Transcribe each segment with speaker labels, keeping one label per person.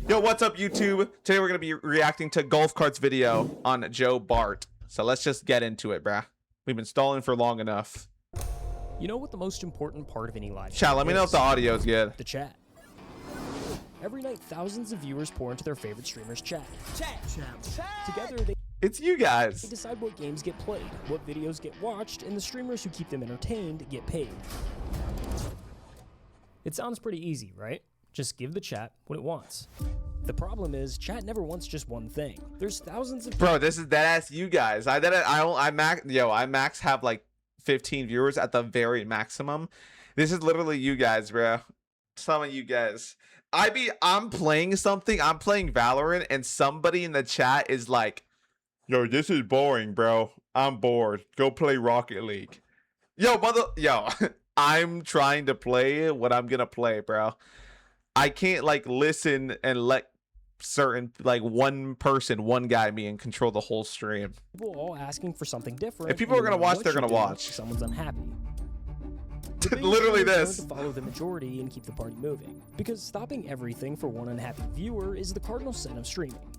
Speaker 1: Yo, what's up, YouTube? Today we're gonna be reacting to Golf Cart's video on Joe Bart. So let's just get into it, bruh. We've been stalling for long enough.
Speaker 2: You know what the most important part of any live
Speaker 1: Chat, let me know if the audio's good.
Speaker 2: The chat. Every night, thousands of viewers pour into their favorite streamers' chat. Together,
Speaker 1: It's you guys.
Speaker 2: they decide what games get played, what videos get watched, and the streamers who keep them entertained get paid. It sounds pretty easy, right? Just give the chat what it wants. The problem is, chat never wants just one thing. There's thousands of
Speaker 1: Bro, this is deadass you guys. I max have like 15 viewers at the very maximum. This is literally you guys, bro. Some of you guys. I'm playing something. I'm playing Valorant, and somebody in the chat is like, "Yo, this is boring, bro. I'm bored. Go play Rocket League." Yo, I'm trying to play what I'm gonna play, bro. I can't like listen and let certain like one guy me and control the whole stream.
Speaker 2: people all asking for something different.
Speaker 1: If people are gonna watch, they're gonna watch.
Speaker 2: Someone's unhappy.
Speaker 1: Literally this.
Speaker 2: To follow the majority and keep the party moving, because stopping everything for one unhappy viewer is the cardinal sin of streaming.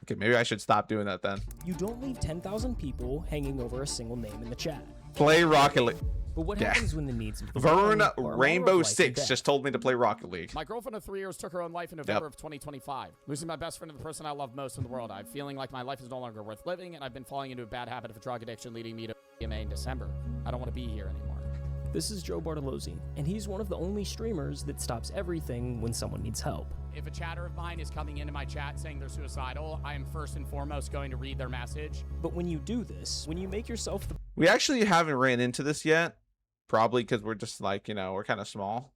Speaker 1: Okay, maybe I should stop doing that then.
Speaker 2: You don't leave 10,000 people hanging over a single name in the chat.
Speaker 1: Play Rocket League.
Speaker 2: But what happens when the needs of the
Speaker 1: Vern
Speaker 2: one are
Speaker 1: Rainbow
Speaker 2: more of life and
Speaker 1: 6
Speaker 2: death?
Speaker 1: just told me to play Rocket League.
Speaker 3: My girlfriend of 3 years took her own life in November of 2025. Losing my best friend and the person I love most in the world. I'm feeling like my life is no longer worth living, and I've been falling into a bad habit of drug addiction, leading me to PMA in December. I don't want to be here anymore.
Speaker 2: This is Joe Bartolozzi, and he's one of the only streamers that stops everything when someone needs help.
Speaker 3: If a chatter of mine is coming into my chat saying they're suicidal, I am first and foremost going to read their message.
Speaker 2: But when you do this, when you make yourself the
Speaker 1: We actually haven't ran into this yet. Probably because we're just like, we're kind of small.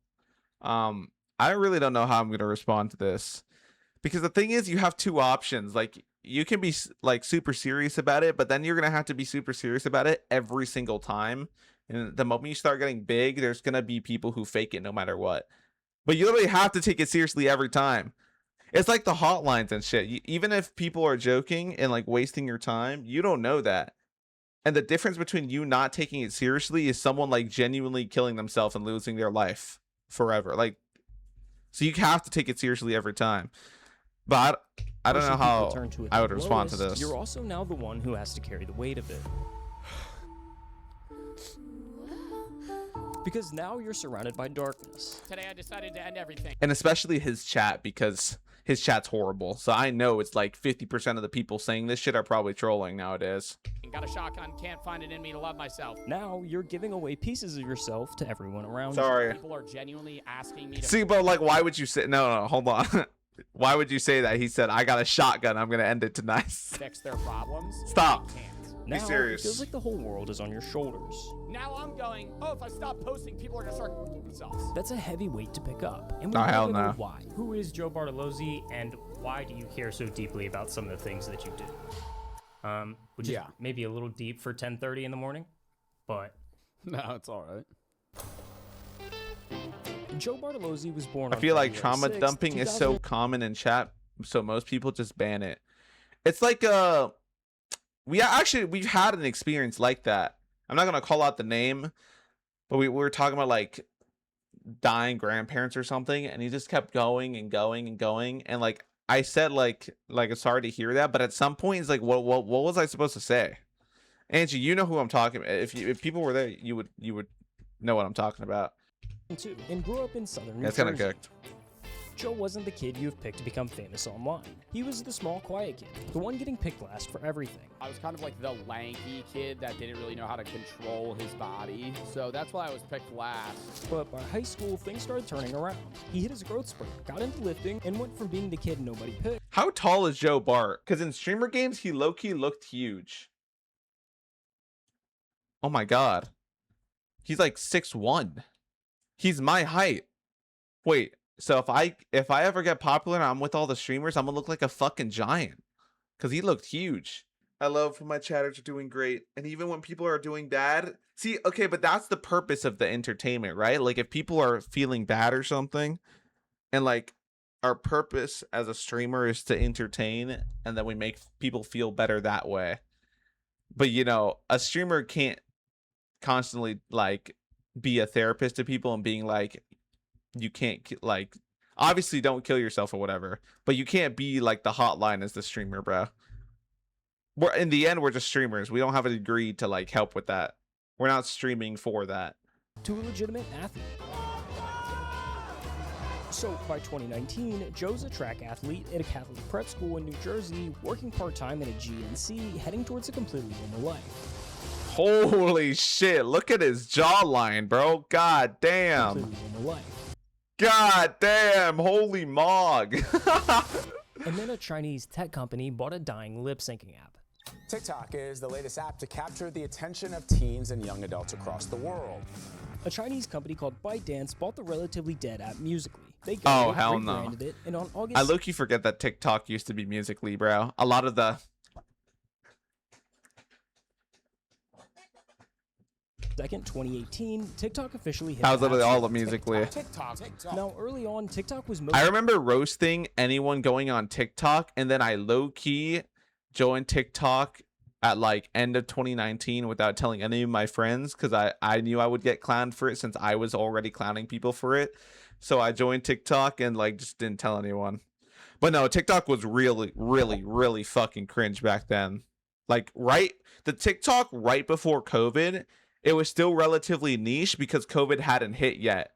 Speaker 1: I really don't know how I'm going to respond to this. Because the thing is, you have two options. Like, you can be like super serious about it, but then you're going to have to be super serious about it every single time. And the moment you start getting big, there's going to be people who fake it no matter what. But you literally have to take it seriously every time. It's like the hotlines and shit. Even if people are joking and like wasting your time, you don't know that. And the difference between you not taking it seriously is someone like genuinely killing themselves and losing their life forever. Like, so you have to take it seriously every time. But I don't know how I would respond to this.
Speaker 2: You're also now the one who has to carry the weight of it. Because now you're surrounded by darkness.
Speaker 3: Today I decided to end everything.
Speaker 1: And especially his chat, because his chat's horrible. So I know it's like 50% of the people saying this shit are probably trolling nowadays.
Speaker 3: Got a shotgun, can't find it in me to love myself.
Speaker 2: Now you're giving away pieces of yourself to everyone around
Speaker 1: Sorry.
Speaker 2: you.
Speaker 3: People are genuinely asking me to
Speaker 1: See, but like, why would you say, no, hold on. Why would you say that? He said, I got a shotgun, I'm going to end it tonight.
Speaker 3: fix their problems.
Speaker 1: Stop.
Speaker 3: I can't.
Speaker 2: Now
Speaker 1: serious.
Speaker 2: it feels like the whole world is on your shoulders.
Speaker 3: Now I'm going, oh, if I stop posting, people are going to start themselves.
Speaker 2: That's a heavy weight to pick up. And we
Speaker 1: Oh,
Speaker 2: don't
Speaker 1: hell
Speaker 2: even know
Speaker 1: no.
Speaker 2: why.
Speaker 4: Who is Joe Bartolozzi, and why do you care so deeply about some of the things that you do? Which is maybe a little deep for 10:30 in the morning, but
Speaker 3: No, it's all right.
Speaker 2: Joe Bartolozzi was born
Speaker 1: I
Speaker 2: on
Speaker 1: feel like
Speaker 2: February
Speaker 1: trauma
Speaker 2: 6th,
Speaker 1: dumping is so common in chat, so most people just ban it. It's like we've had an experience like that. I'm not gonna call out the name, but we were talking about like dying grandparents or something, and he just kept going and going and going, and like I said like sorry to hear that, but at some point it's like what was I supposed to say? Angie, you know who I'm talking about. If people were there, you would know what I'm talking about.
Speaker 2: And grew up in southern New
Speaker 1: That's kind of
Speaker 2: Jersey.
Speaker 1: cooked.
Speaker 2: Joe wasn't the kid you've picked to become famous online. He was the small, quiet kid, the one getting picked last for everything.
Speaker 3: I was kind of like the lanky kid that didn't really know how to control his body. So that's why I was picked last.
Speaker 2: But by high school, things started turning around. He hit his growth spurt, got into lifting, and went from being the kid nobody picked.
Speaker 1: How tall is Joe Bart? Because in streamer games, he low-key looked huge. Oh my god. He's like 6'1". He's my height. Wait, so if I ever get popular and I'm with all the streamers, I'm gonna look like a fucking giant. Because he looked huge. I love when my chatters are doing great. And even when people are doing bad. See, okay, but that's the purpose of the entertainment, right? Like if people are feeling bad or something, and like our purpose as a streamer is to entertain, and then we make people feel better that way. But a streamer can't constantly like be a therapist to people and being like, you can't like Obviously, don't kill yourself or whatever, but you can't be like the hotline as the streamer, bro. We're in the end, we're just streamers. We don't have a degree to like help with that. We're not streaming for that.
Speaker 2: To a legitimate athlete. So by 2019, Joe's a track athlete at a Catholic prep school in New Jersey, working part-time at a GNC, heading towards a completely normal life.
Speaker 1: Holy shit, look at his jawline, bro. God damn.
Speaker 2: Completely normal life.
Speaker 1: God damn, holy mog.
Speaker 2: And then a Chinese tech company bought a dying lip-syncing app.
Speaker 5: TikTok is the latest app to capture the attention of teens and young adults across the world.
Speaker 2: A Chinese company called ByteDance bought the relatively dead app Musical.ly. They
Speaker 1: Oh, hell no.
Speaker 2: rebranded it, and on August
Speaker 1: I low-key forget that TikTok used to be Musical.ly, bro. A lot of the
Speaker 2: 2nd, 2018, TikTok officially hit
Speaker 1: that was
Speaker 2: the
Speaker 1: literally
Speaker 2: App
Speaker 1: all of
Speaker 2: Store.
Speaker 1: Musical.ly.
Speaker 5: TikTok.
Speaker 2: Now, early on, TikTok was
Speaker 1: I remember roasting anyone going on TikTok, and then I low-key joined TikTok at like end of 2019 without telling any of my friends, because I knew I would get clowned for it since I was already clowning people for it. So I joined TikTok and like just didn't tell anyone. But no, TikTok was really, really, really fucking cringe back then. Like the TikTok right before COVID, it was still relatively niche because COVID hadn't hit yet.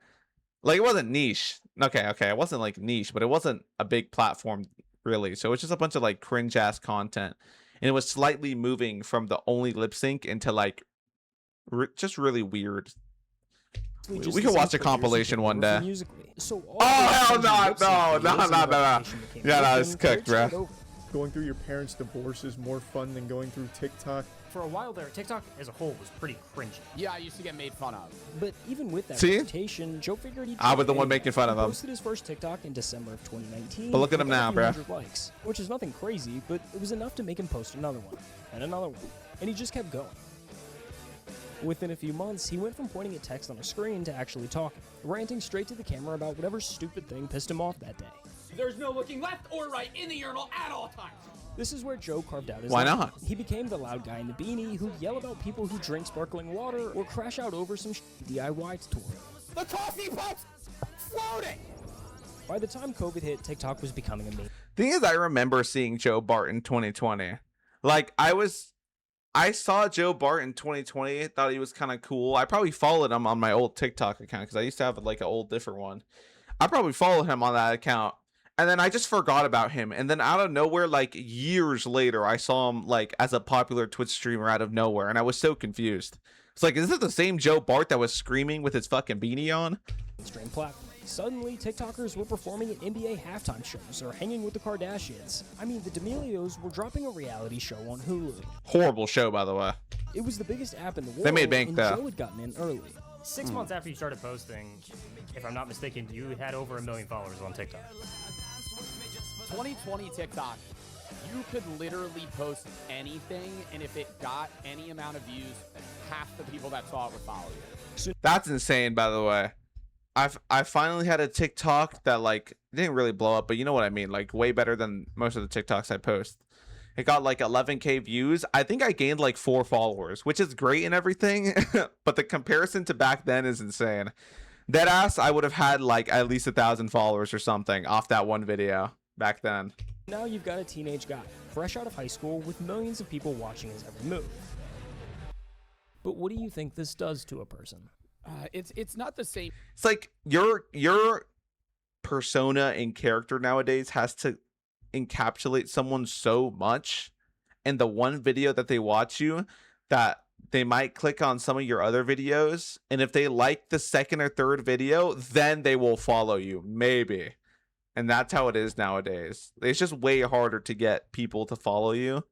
Speaker 1: Like it wasn't niche. Okay, it wasn't like niche, but it wasn't a big platform really. So it's just a bunch of like cringe ass content. And it was slightly moving from the only lip sync into like just really weird. We can watch a compilation one day.
Speaker 2: So
Speaker 1: oh hell no. Yeah, no, it's cooked, bro.
Speaker 6: Going through your parents' divorce is more fun than going through TikTok.
Speaker 4: For a while there, TikTok as a whole was pretty cringy.
Speaker 3: Yeah, I used to get made fun of.
Speaker 2: But even with that
Speaker 1: See?
Speaker 2: reputation, Joe figured he'd
Speaker 1: I was the
Speaker 2: try
Speaker 1: one
Speaker 2: it.
Speaker 1: making fun of
Speaker 2: He
Speaker 1: him.
Speaker 2: posted his first TikTok in December of 2019.
Speaker 1: But look at him
Speaker 2: with a
Speaker 1: now,
Speaker 2: few
Speaker 1: bro.
Speaker 2: hundred likes, which is nothing crazy, but it was enough to make him post another one, and another one, and he just kept going. Within a few months, he went from pointing at text on a screen to actually talking, ranting straight to the camera about whatever stupid thing pissed him off that day.
Speaker 7: There's no looking left or right in the urinal at all times.
Speaker 2: This is where Joe carved out his
Speaker 1: Why
Speaker 2: lane.
Speaker 1: not?
Speaker 2: He became the loud guy in the beanie who'd yell about people who drink sparkling water or crash out over some DIY tutorial.
Speaker 3: The coffee pot's floating!
Speaker 2: By the time COVID hit, TikTok was becoming a meme.
Speaker 1: Thing is, I remember seeing Joe Bart in 2020. Like I saw Joe Bart in 2020, thought he was kind of cool. I probably followed him on my old TikTok account because I used to have like an old different one. I probably followed him on that account. And then I just forgot about him. And then out of nowhere, like years later, I saw him like as a popular Twitch streamer out of nowhere. And I was so confused. It's like, is it the same Joe Bart that was screaming with his fucking beanie on?
Speaker 2: Stream platform. Suddenly, TikTokers were performing at NBA halftime shows or hanging with the Kardashians. I mean, the D'Amelios were dropping a reality show on Hulu.
Speaker 1: Horrible show, by the way.
Speaker 2: It was the biggest app in the world.
Speaker 1: They made bank
Speaker 2: and
Speaker 1: though.
Speaker 2: Joe had gotten in early.
Speaker 4: 6 months after you started posting, if I'm not mistaken, you had over 1 million followers on TikTok.
Speaker 3: 2020 TikTok, you could literally post anything, and if it got any amount of views, half the people that saw it would follow you.
Speaker 1: That's insane, by the way. I finally had a TikTok that like didn't really blow up, but you know what I mean, like way better than most of the TikToks I post. It got like 11K views. I think I gained like 4 followers, which is great and everything, but the comparison to back then is insane. Deadass, I would have had like at least 1,000 followers or something off that one video back then.
Speaker 2: Now you've got a teenage guy, fresh out of high school, with millions of people watching his every move. But what do you think this does to a person?
Speaker 3: It's not the same.
Speaker 1: It's like your persona and character nowadays has to encapsulate someone so much in the one video that they watch you that they might click on some of your other videos, and if they like the second or third video, then they will follow you, maybe. And that's how it is nowadays. It's just way harder to get people to follow you,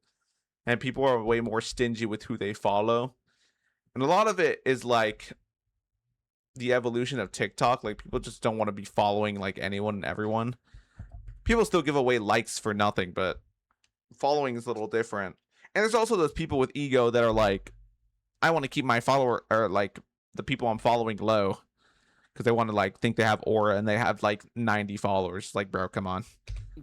Speaker 1: and people are way more stingy with who they follow. And a lot of it is like the evolution of TikTok. Like, people just don't want to be following like anyone and everyone. People still give away likes for nothing, but following is a little different. And there's also those people with ego that are like, I want to keep my follower, or like the people I'm following, low, because they want to like think they have aura and they have like 90 followers. Like, bro, come on.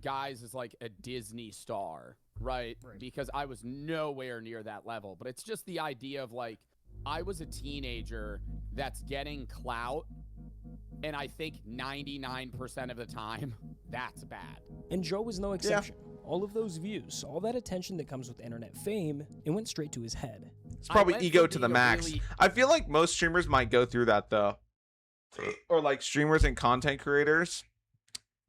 Speaker 3: Guys is like a Disney star, right? Because I was nowhere near that level. But it's just the idea of like, I was a teenager that's getting clout, And I think 99% of the time, that's bad.
Speaker 2: And Joe was no exception. All of those views, all that attention that comes with internet fame, it went straight to his head.
Speaker 1: It's probably ego to the max. I feel like most streamers might go through that though. Or like streamers and content creators.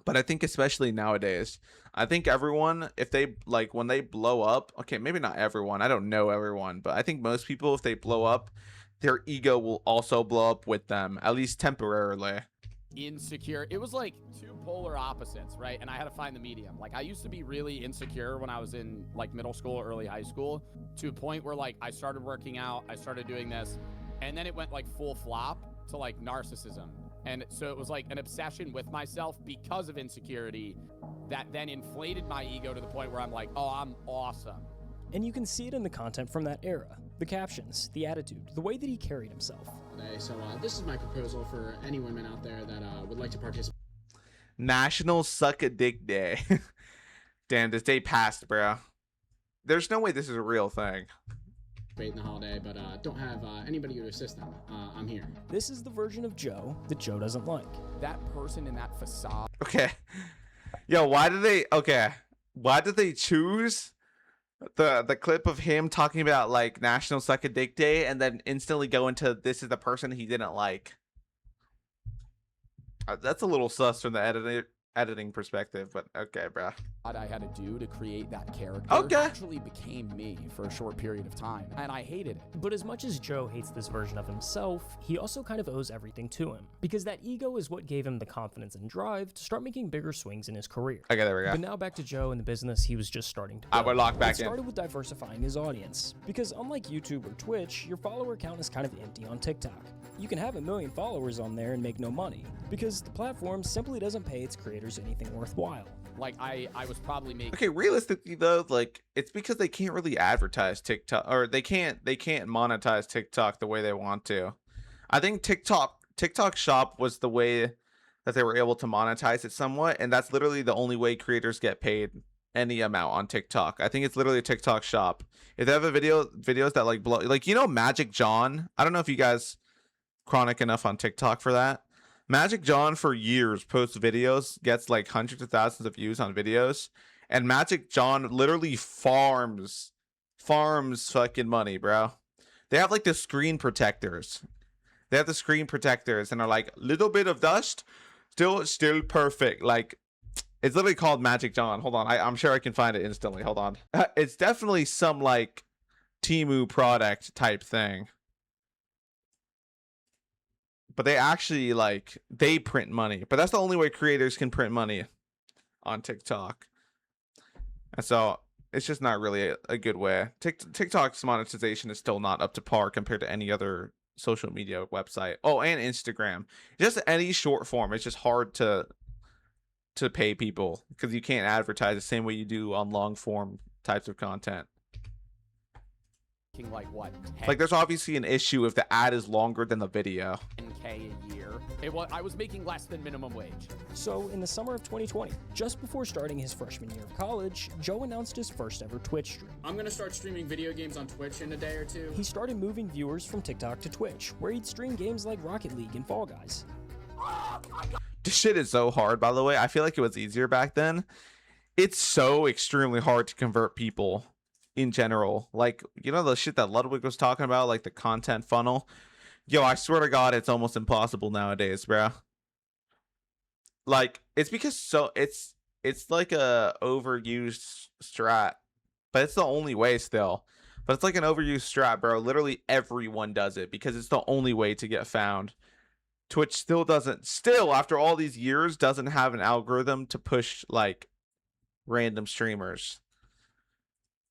Speaker 1: But I think especially nowadays, I think everyone, if they like when they blow up, okay, maybe not everyone, I don't know everyone, but I think most people, if they blow up, their ego will also blow up with them, at least temporarily.
Speaker 3: Insecure. It was like two polar opposites, right? And I had to find the medium. Like I used to be really insecure when I was in like middle school, early high school, to a point where like I started working out, I started doing this, and then it went like full flop to like narcissism. And so it was like an obsession with myself because of insecurity that then inflated my ego to the point where I'm like, oh, I'm awesome.
Speaker 2: And you can see it in the content from that era. The captions, the attitude, the way that he carried himself.
Speaker 8: So this is my proposal for any women out there that would like to participate.
Speaker 1: National Suck a Dick Day. Damn, this day passed, bro. There's no way this is a real thing.
Speaker 8: In the holiday, but don't have anybody to assist them. I'm here.
Speaker 2: This is the version of Joe that Joe doesn't like.
Speaker 3: That person in that facade.
Speaker 1: Okay. Yo, why did they choose the clip of him talking about like National Suck a Dick Day and then instantly go into this is the person he didn't like? That's a little sus from the editing perspective, but okay, bro.
Speaker 3: What I had to do to create that character actually became me for a short period of time, and I hated it.
Speaker 2: But as much as Joe hates this version of himself, he also kind of owes everything to him, because that ego is what gave him the confidence and drive to start making bigger swings in his career.
Speaker 1: Okay, there we go.
Speaker 2: But now back to Joe and the business he was just starting to build.
Speaker 1: We're locked back in.
Speaker 2: It started with diversifying his audience, because unlike YouTube or Twitch, your follower count is kind of empty on TikTok. You can have 1 million followers on there and make no money, because the platform simply doesn't pay its creators anything worthwhile.
Speaker 3: Like I was probably making.
Speaker 1: Okay, realistically though, like it's because they can't really advertise TikTok, or they can't monetize TikTok the way they want to. I think TikTok Shop was the way that they were able to monetize it somewhat, and that's literally the only way creators get paid any amount on TikTok. I think it's literally a TikTok Shop. If they have videos that like blow, like Magic John. I don't know if you guys chronic enough on TikTok for that. Magic John for years posts videos, gets like hundreds of thousands of views on videos, and Magic John literally farms fucking money, bro. They have like the screen protectors. They have the screen protectors and are like little bit of dust, still perfect. Like it's literally called Magic John. Hold on, I'm sure I can find it instantly. Hold on. It's definitely some like Temu product type thing. But they actually they print money. But that's the only way creators can print money on TikTok. And so it's just not really a good way. TikTok's monetization is still not up to par compared to any other social media website. Oh, and Instagram. Just any short form. It's just hard to pay people because you can't advertise the same way you do on long form types of content.
Speaker 3: Like what?
Speaker 1: Like there's obviously an issue if the ad is longer than the video.
Speaker 3: 10K a year. I was making less than minimum wage.
Speaker 2: So in the summer of 2020, just before starting his freshman year of college, Joe announced his first ever Twitch stream.
Speaker 8: I'm gonna start streaming video games on Twitch in a day or two.
Speaker 2: He started moving viewers from TikTok to Twitch, where he'd stream games like Rocket League and Fall Guys.
Speaker 1: This shit is so hard, by the way. I feel like it was easier back then. It's so extremely hard to convert people in general. Like, the shit that Ludwig was talking about, like the content funnel. Yo, I swear to God, it's almost impossible nowadays, bro. Like, it's because it's like a overused strat, but it's the only way still. But it's like an overused strat, bro. Literally everyone does it because it's the only way to get found. Twitch still after all these years, doesn't have an algorithm to push like random streamers.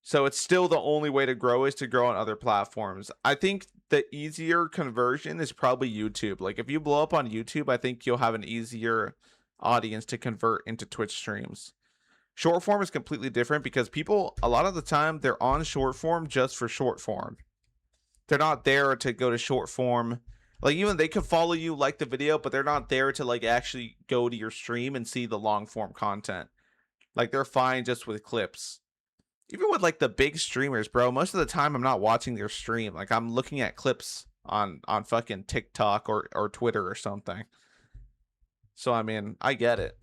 Speaker 1: So it's still the only way to grow is to grow on other platforms. I think the easier conversion is probably YouTube. Like if you blow up on YouTube, I think you'll have an easier audience to convert into Twitch streams. Short form is completely different because people, a lot of the time, they're on short form just for short form. They're not there to go to short form. Like even they could follow you, like the video, but they're not there to like actually go to your stream and see the long form content. Like they're fine just with clips. Even with like the big streamers, bro, most of the time I'm not watching their stream. Like I'm looking at clips on fucking TikTok or Twitter or something. So I mean, I get it,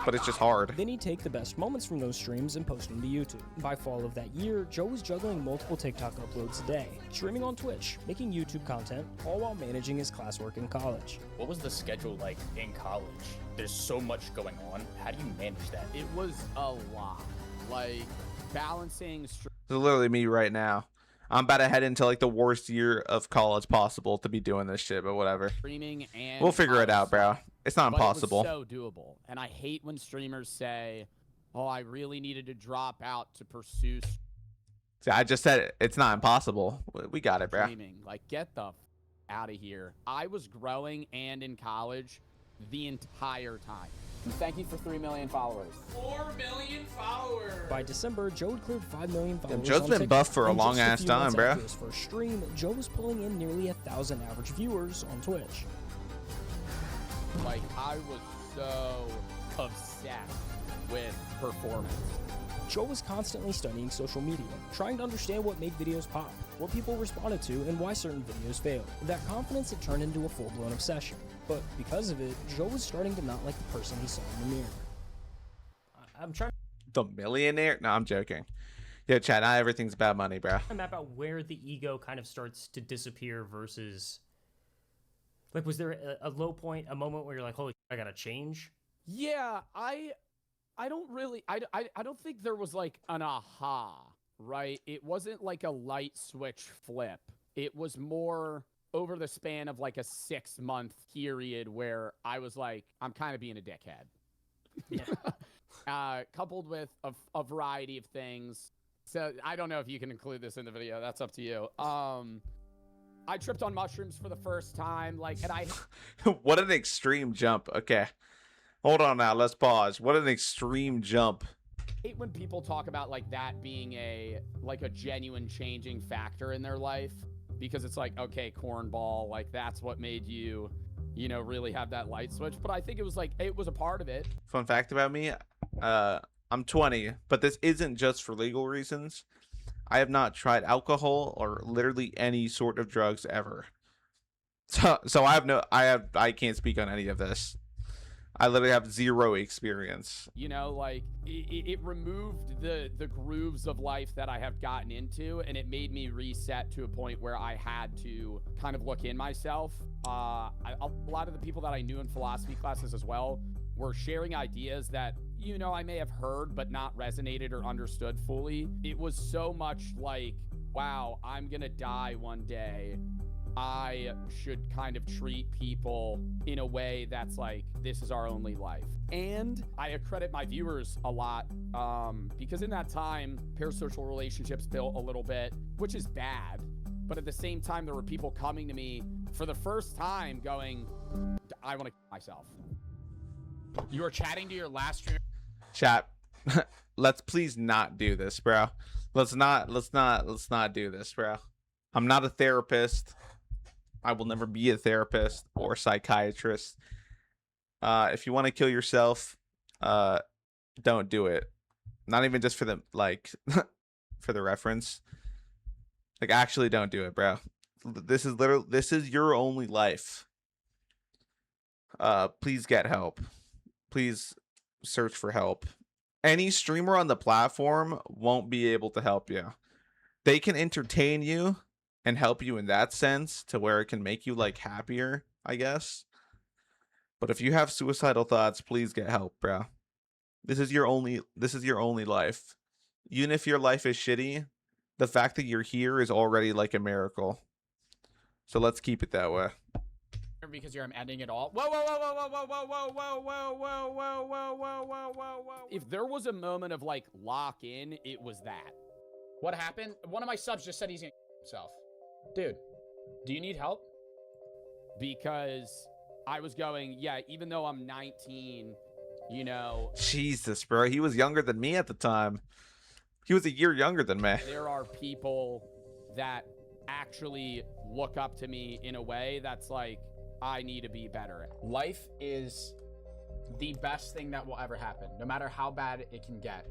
Speaker 1: but it's just hard.
Speaker 2: Then he'd take the best moments from those streams and post them to YouTube. By fall of that year, Joe was juggling multiple TikTok uploads a day, streaming on Twitch, making YouTube content, all while managing his classwork in college.
Speaker 9: What was the schedule like in college? There's so much going on. How do you manage that?
Speaker 3: It was a lot. Like, balancing...
Speaker 1: This is literally me right now. I'm about to head into like the worst year of college possible to be doing this shit, but whatever.
Speaker 3: Streaming and
Speaker 1: we'll figure it out, bro. It's not impossible.
Speaker 3: It was so doable. And I hate when streamers say, oh, I really needed to drop out to pursue
Speaker 1: See, I just said it's not impossible. We got it, bro.
Speaker 3: streaming. Like, get the out of here. I was growing and in college the entire time.
Speaker 5: Thank you for 3 million followers.
Speaker 7: 4 million followers.
Speaker 2: By December, Joe had cleared 5 million followers.
Speaker 1: Joe's
Speaker 2: on
Speaker 1: been
Speaker 2: TikTok.
Speaker 1: buff for a
Speaker 2: And just
Speaker 1: long ass
Speaker 2: few
Speaker 1: time,
Speaker 2: months
Speaker 1: bro.
Speaker 2: after his first stream, Joe was pulling in nearly 1,000 average viewers on Twitch.
Speaker 3: Like, I was so obsessed with performance.
Speaker 2: Joe was constantly studying social media, trying to understand what made videos pop, what people responded to, and why certain videos failed. That confidence had turned into a full-blown obsession. But because of it, Joe was starting to not like the person he saw in the mirror.
Speaker 4: I'm trying
Speaker 1: The millionaire? No, I'm joking. Yeah, Chad, not everything's about money, bro.
Speaker 4: to map out where the ego kind of starts to disappear versus... Like, was there a low point, a moment where you're like, holy, I gotta change?
Speaker 3: Yeah, I don't really, I don't think there was like an aha, right? It wasn't like a light switch flip. It was more over the span of like a 6-month period where I was like, I'm kind of being a dickhead.
Speaker 4: Yeah.
Speaker 3: Coupled with a variety of things. So I don't know if you can include this in the video. That's up to you. I tripped on mushrooms for the first time, like, and I...
Speaker 1: What an extreme jump. Okay. Hold on now. Let's pause. What an extreme jump.
Speaker 3: I hate when people talk about, like, that being a genuine changing factor in their life, because it's like, okay, cornball, like, that's what made you, you know, really have that light switch. But I think it was, like, it was a part of it.
Speaker 1: Fun fact about me, I'm 20, but this isn't just for legal reasons. I have not tried alcohol or literally any sort of drugs ever. So I can't speak on any of this. I literally have zero experience.
Speaker 3: You know, like, it removed the grooves of life that I have gotten into, and it made me reset to a point where I had to kind of look in myself. A lot of the people that I knew in philosophy classes as well were sharing ideas that, you know, I may have heard but not resonated or understood fully. It was so much like, wow, I'm gonna die one day. I should kind of treat people in a way that's like, this is our only life. And I accredit my viewers a lot because in that time, parasocial relationships built a little bit, which is bad. But at the same time, there were people coming to me for the first time going, I want to kill myself.
Speaker 9: You were chatting to your last streamer.
Speaker 1: Chat, let's please not do this, bro. Let's not do this, bro. I'm not a therapist. I will never be a therapist or psychiatrist. If you want to kill yourself, don't do it. Not even just for the for the reference. Like, actually don't do it, bro. This is your only life. Please get help. Please search for help. Any streamer on the platform won't be able to help you. They can entertain you and help you in that sense to where it can make you like happier, I guess. But if you have suicidal thoughts, please get help, bro. This is your only life. Even if your life is shitty, the fact that you're here is already like a miracle. So let's keep it that way.
Speaker 9: Because I'm ending it all. Whoa, whoa, whoa, whoa, whoa, whoa, whoa, whoa, whoa, whoa, whoa, whoa, whoa, whoa, whoa, whoa.
Speaker 3: If there was a moment of like lock in, it was that.
Speaker 9: What happened? One of my subs just said he's gonna kill himself. Dude, do you need help?
Speaker 3: Because I was going, yeah, even though I'm 19, you know.
Speaker 1: Jesus, bro. He was younger than me at the time. He was a year younger than me.
Speaker 3: There are people that actually look up to me in a way that's like, I need to be better at.
Speaker 8: Life is the best thing that will ever happen, no matter how bad it can get.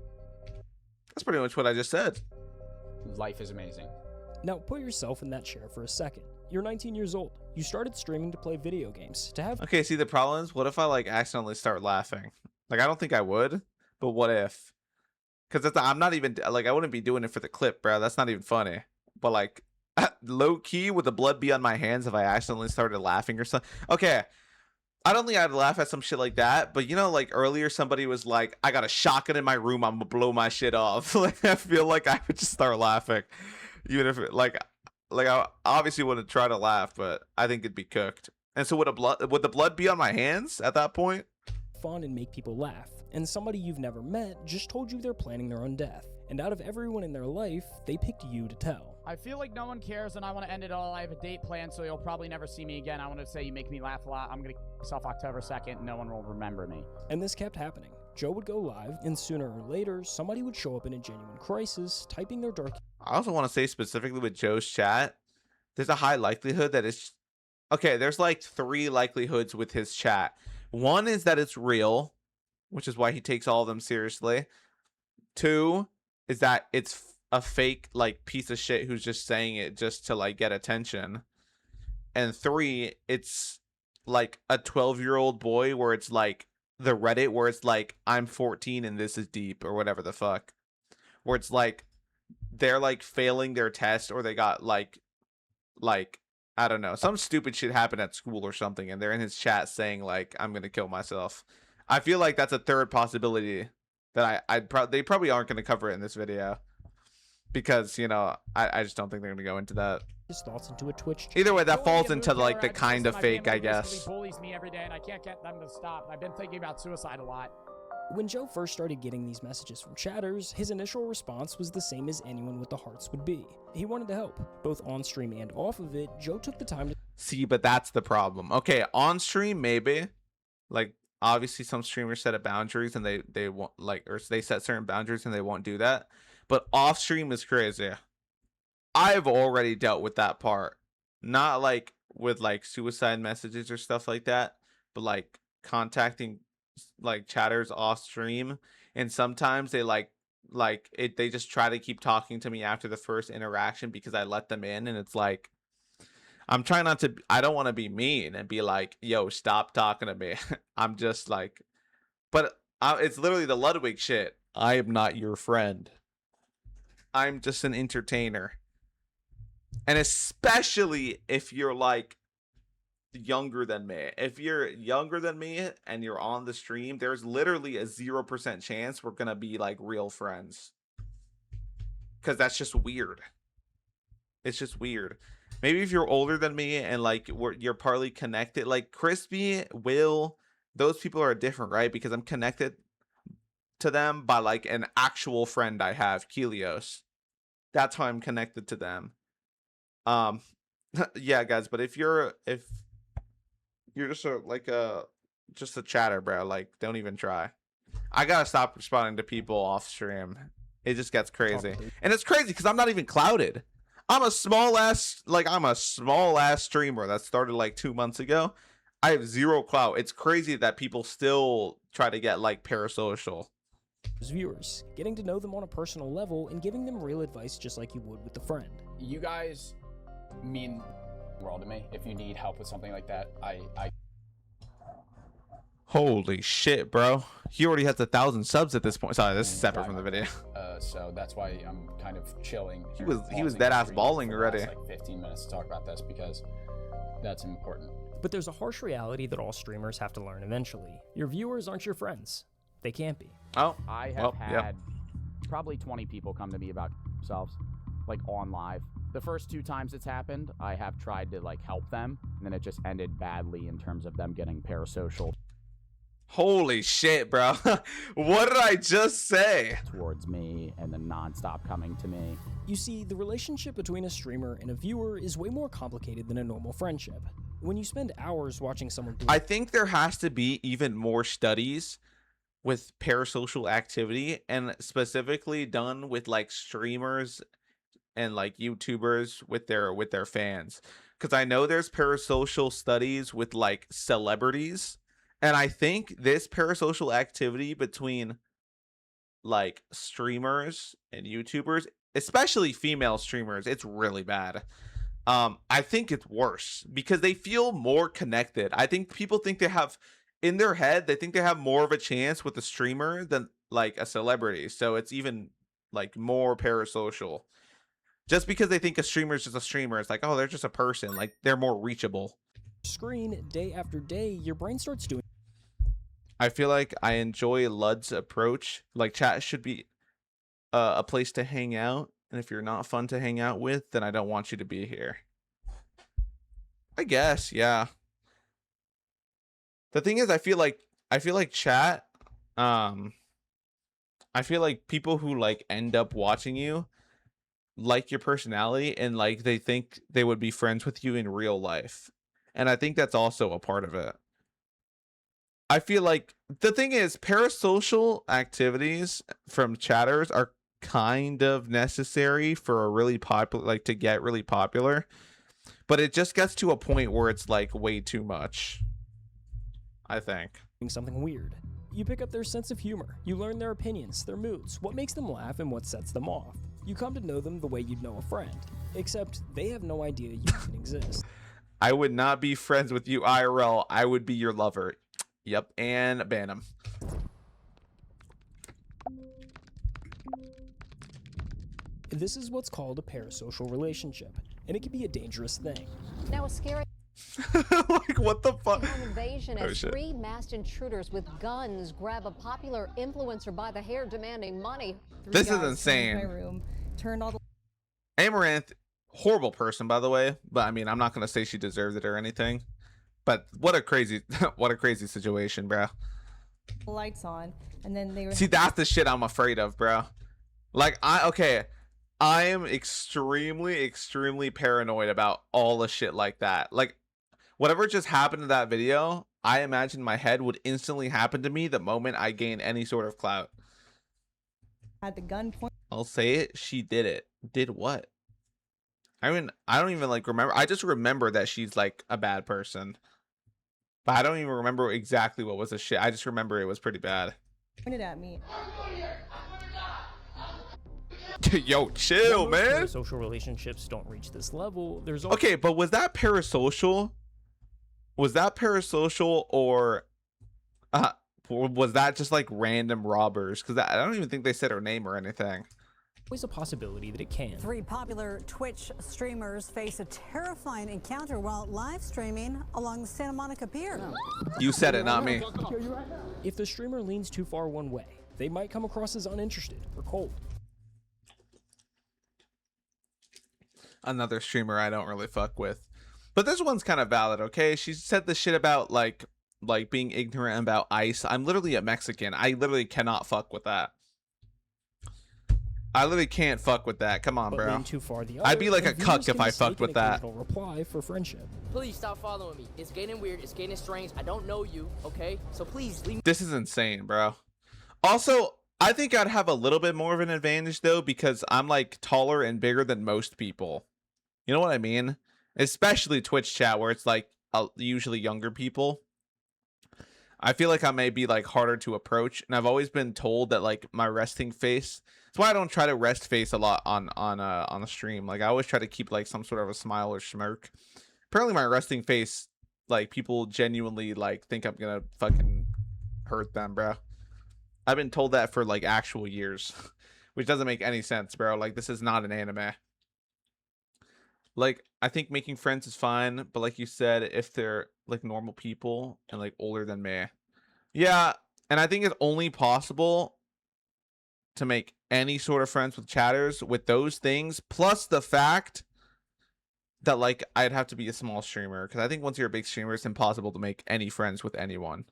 Speaker 1: That's pretty much what I just said.
Speaker 8: Life is amazing.
Speaker 2: Now, put yourself in that chair for a second. You're 19 years old. You started streaming to play video games, to have
Speaker 1: Okay, see, the problem is, what if I like accidentally start laughing? Like, I don't think I would, but what if? Because I'm not even like, I wouldn't be doing it for the clip, bro. That's not even funny. But like, low key, would the blood be on my hands if I accidentally started laughing or something? Okay, I don't think I'd laugh at some shit like that. But you know, like earlier, somebody was like, "I got a shotgun in my room. I'm gonna blow my shit off." Like, I feel like I would just start laughing, even if it, like I obviously wouldn't try to laugh, but I think it'd be cooked. And so would the blood be on my hands at that point?
Speaker 2: fun and make people laugh, and somebody you've never met just told you they're planning their own death. And out of everyone in their life, they picked you to tell.
Speaker 3: I feel like no one cares and I want to end it all. I have a date planned, so you'll probably never see me again. I want to say you make me laugh a lot. I'm going to kill myself October 2nd. No one will remember me.
Speaker 2: And this kept happening. Joe would go live, and sooner or later, somebody would show up in a genuine crisis, typing their dark...
Speaker 1: I also want to say specifically with Joe's chat, there's a high likelihood that it's... Okay, there's like 3 likelihoods with his chat. One is that it's real, which is why he takes all of them seriously. 2 is that it's a fake like piece of shit who's just saying it just to like get attention. And 3, it's like a 12-year-old boy where it's like the Reddit where it's like, I'm 14 and this is deep or whatever the fuck. Where it's like they're like failing their test or they got like I don't know, some stupid shit happened at school or something and they're in his chat saying like, I'm gonna kill myself. I feel like that's a third possibility that they probably aren't going to cover it in this video because, you know, I just don't think they're going to go into that.
Speaker 2: His thoughts into a Twitch.
Speaker 1: Either way, that falls into like the kind of fake, I guess.
Speaker 3: Bullies me every day and I can't get them to stop. I've been thinking about suicide a lot.
Speaker 2: When Joe first started getting these messages from chatters, his initial response was the same as anyone with the hearts would be. He wanted to help. Both on stream and off of it, Joe took the time to...
Speaker 1: See, but that's the problem. Okay, on stream, maybe. Like, obviously some streamers set up boundaries and they won't like, or they set certain boundaries and they won't do that. But off stream is crazy. I've already dealt with that part. Not like with like suicide messages or stuff like that, but like contacting like chatters off stream. And sometimes they they just try to keep talking to me after the first interaction because I let them in, and it's like, I'm trying not to, I don't want to be mean and be like, yo, stop talking to me. I'm just like, but it's literally the Ludwig shit. I am not your friend. I'm just an entertainer. And especially if you're like younger than me. If you're younger than me and you're on the stream, there's literally a 0% chance we're going to be like real friends. Because that's just weird. It's just weird. Maybe if you're older than me and like you're partly connected, like Crispy, Will, those people are different, right? Because I'm connected to them by like an actual friend I have, Kelios. That's how I'm connected to them. Yeah, guys, but if you're just just a chatter, bro, like don't even try. I gotta stop responding to people off stream. It just gets crazy, and it's crazy because I'm not even clouded. I'm a small ass streamer that started like 2 months ago. I have 0 clout. It's crazy that people still try to get like parasocial.
Speaker 2: Viewers, getting to know them on a personal level and giving them real advice just like you would with a friend.
Speaker 5: You guys mean the world to me. If you need help with something like that, I
Speaker 1: Holy shit, bro. He already has 1,000 subs at this point. Sorry, this is separate from the video.
Speaker 5: So that's why I'm kind of chilling.
Speaker 1: He was dead ass balling already.
Speaker 5: Like 15 minutes to talk about this because that's important.
Speaker 2: But there's a harsh reality that all streamers have to learn eventually. Your viewers aren't your friends. They can't be.
Speaker 1: Oh,
Speaker 3: I have had probably 20 people come to me about themselves, like on live. The first 2 times it's happened, I have tried to like help them, and then it just ended badly in terms of them getting parasocial.
Speaker 1: Holy shit, bro. What did I just say?
Speaker 3: Towards me and then nonstop coming to me.
Speaker 2: You see, the relationship between a streamer and a viewer is way more complicated than a normal friendship. When you spend hours watching someone do
Speaker 1: I think there has to be even more studies with parasocial activity, and specifically done with like streamers and like YouTubers with their fans. Because I know there's parasocial studies with like celebrities. And I think this parasocial activity between like streamers and YouTubers, especially female streamers, it's really bad. I think it's worse because they feel more connected. I think people think they have, in their head, they think they have more of a chance with a streamer than like a celebrity. So it's even like more parasocial. Just because they think a streamer is just a streamer, it's like, oh, they're just a person. Like, they're more reachable.
Speaker 2: Screen day after day, your brain starts doing.
Speaker 1: I feel like I enjoy Lud's approach. Like, chat should be a place to hang out. And if you're not fun to hang out with, then I don't want you to be here. I guess, yeah. The thing is, I feel like chat, I feel like people who like end up watching you like your personality and like they think they would be friends with you in real life. And I think that's also a part of it. I feel like the thing is, parasocial activities from chatters are kind of necessary for a really popular, like to get really popular, but it just gets to a point where it's like way too much, I think.
Speaker 2: Something weird. You pick up their sense of humor. You learn their opinions, their moods, what makes them laugh and what sets them off. You come to know them the way you'd know a friend, except they have no idea you even exist.
Speaker 1: I would not be friends with you IRL. I would be your lover. Yep, and ban him.
Speaker 2: This is what's called a parasocial relationship, and it can be a dangerous thing.
Speaker 10: Now a scary
Speaker 1: like, what the fuck?
Speaker 10: home invasion as
Speaker 1: shit.
Speaker 10: 3 masked intruders with guns grab a popular influencer by the hair demanding money.
Speaker 1: This is insane.
Speaker 10: Room, turned all the
Speaker 1: Amaranth, horrible person, by the way, but I mean, I'm not gonna say she deserved it or anything. But what a crazy, what a crazy situation, bro.
Speaker 10: lights on, and then they were.
Speaker 1: See, that's the shit I'm afraid of, bro. Like, I am extremely paranoid about all the shit like that. Like, whatever just happened in that video, I imagine my head would instantly happen to me the moment I gain any sort of clout.
Speaker 10: At the gunpoint.
Speaker 1: I'll say it. She did it. Did what? I mean, I don't even like remember. I just remember that she's like a bad person. But I don't even remember exactly what was the shit. I just remember it was pretty bad.
Speaker 10: Pointed at me.
Speaker 1: Yo, chill,
Speaker 2: While most
Speaker 1: man.
Speaker 2: Parasocial relationships don't reach this level. There's also
Speaker 1: Okay, but was that parasocial? Was that parasocial or was that just like random robbers? Because I don't even think they said her name or anything.
Speaker 2: always a possibility that it can.
Speaker 11: 3 popular Twitch streamers face a terrifying encounter while live streaming along the Santa Monica Pier.
Speaker 1: You said it, not me.
Speaker 2: If the streamer leans too far one way, they might come across as uninterested or cold.
Speaker 1: Another streamer I don't really fuck with. But this one's kind of valid, okay? She said this shit about like being ignorant about ice. I'm literally a Mexican. I literally cannot fuck with that. I literally can't fuck with that. Come on,
Speaker 2: But
Speaker 1: bro.
Speaker 2: lean too far the
Speaker 1: I'd be
Speaker 2: other,
Speaker 1: like a
Speaker 2: and
Speaker 1: cuck
Speaker 2: viewers
Speaker 1: if
Speaker 2: can
Speaker 1: I
Speaker 2: mistake
Speaker 1: fucked
Speaker 2: an
Speaker 1: with that.
Speaker 2: occasional reply for friendship.
Speaker 12: Please stop following me. It's getting weird. It's getting strange. I don't know you, okay? So please leave me.
Speaker 1: This is insane, bro. Also, I think I'd have a little bit more of an advantage though, because I'm like taller and bigger than most people. You know what I mean? Especially Twitch chat, where it's like usually younger people. I feel like I may be like harder to approach, and I've always been told that like my resting face. That's why I don't try to rest face a lot on the stream. Like I always try to keep like some sort of a smile or smirk. Apparently, my resting face, like people genuinely like think I'm gonna fucking hurt them, bro. I've been told that for like actual years, which doesn't make any sense, bro. Like this is not an anime. Like, I think making friends is fine, but like you said, if they're like normal people and like older than me. Yeah, and I think it's only possible to make any sort of friends with chatters with those things, plus the fact that like I'd have to be a small streamer, because I think once you're a big streamer, it's impossible to make any friends with anyone.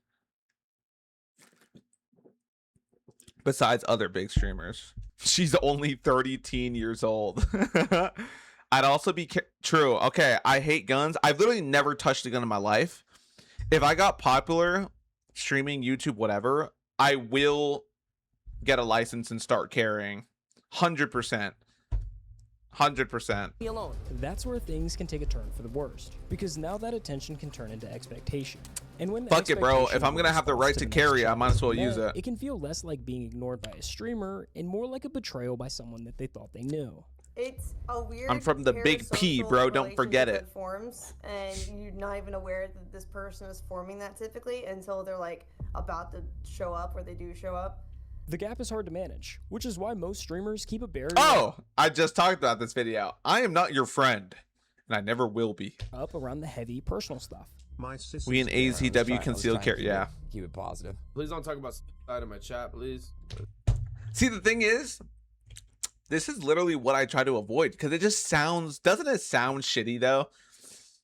Speaker 1: Besides other big streamers. She's only 13 years old. I'd also be true. Okay, I hate guns. I've literally never touched a gun in my life. If I got popular streaming, YouTube, whatever, I will get a license and start carrying. 100%. 100%.
Speaker 12: Me alone.
Speaker 2: That's where things can take a turn for the worst, because now that attention can turn into expectation. And when
Speaker 1: Fuck it, bro. If I'm gonna have the right to carry, I might as well use it.
Speaker 2: It can feel less like being ignored by a streamer and more like a betrayal by someone that they thought they knew.
Speaker 13: It's a weird.
Speaker 1: I'm from the big P, bro. Don't forget it.
Speaker 13: That forms, and you're not even aware that this person is forming that typically until they're like about to show up, or they do show up.
Speaker 2: The gap is hard to manage, which is why most streamers keep a barrier.
Speaker 1: Oh, I just talked about this video. I am not your friend, and I never will be.
Speaker 2: Up around the heavy personal stuff.
Speaker 1: We in AZW concealed carry. Yeah.
Speaker 14: Keep it positive. Please don't talk about suicide in my chat, please.
Speaker 1: See, the thing is, this is literally what I try to avoid because it just sounds, doesn't it sound shitty though?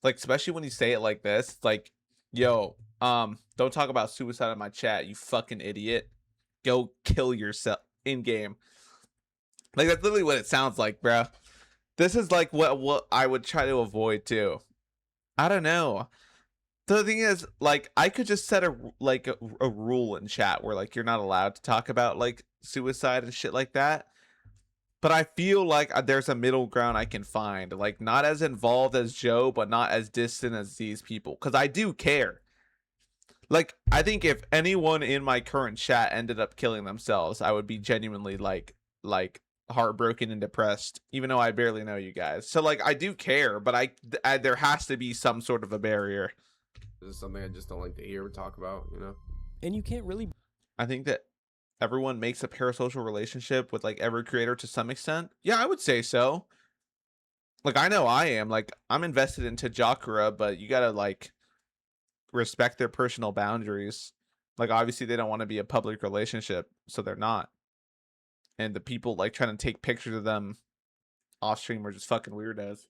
Speaker 1: Like, especially when you say it like this, like, yo, don't talk about suicide in my chat, you fucking idiot. Go kill yourself in game. Like, that's literally what it sounds like, bro. This is like what I would try to avoid too. I don't know. The thing is, like, I could just set a rule in chat where like you're not allowed to talk about like suicide and shit like that. But I feel like there's a middle ground I can find, like not as involved as Joe, but not as distant as these people, because I do care. Like, I think if anyone in my current chat ended up killing themselves, I would be genuinely like heartbroken and depressed, even though I barely know you guys. So like, I do care, but I there has to be some sort of a barrier.
Speaker 14: This is something I just don't like to hear or talk about, you know?
Speaker 2: And you can't really...
Speaker 1: I think that everyone makes a parasocial relationship with like every creator to some extent. Yeah, I would say so. Like, I know I am. Like, I'm invested into Jakura, but you gotta like respect their personal boundaries. Like, obviously they don't want to be a public relationship, so they're not. And the people like trying to take pictures of them off stream are just fucking weirdos.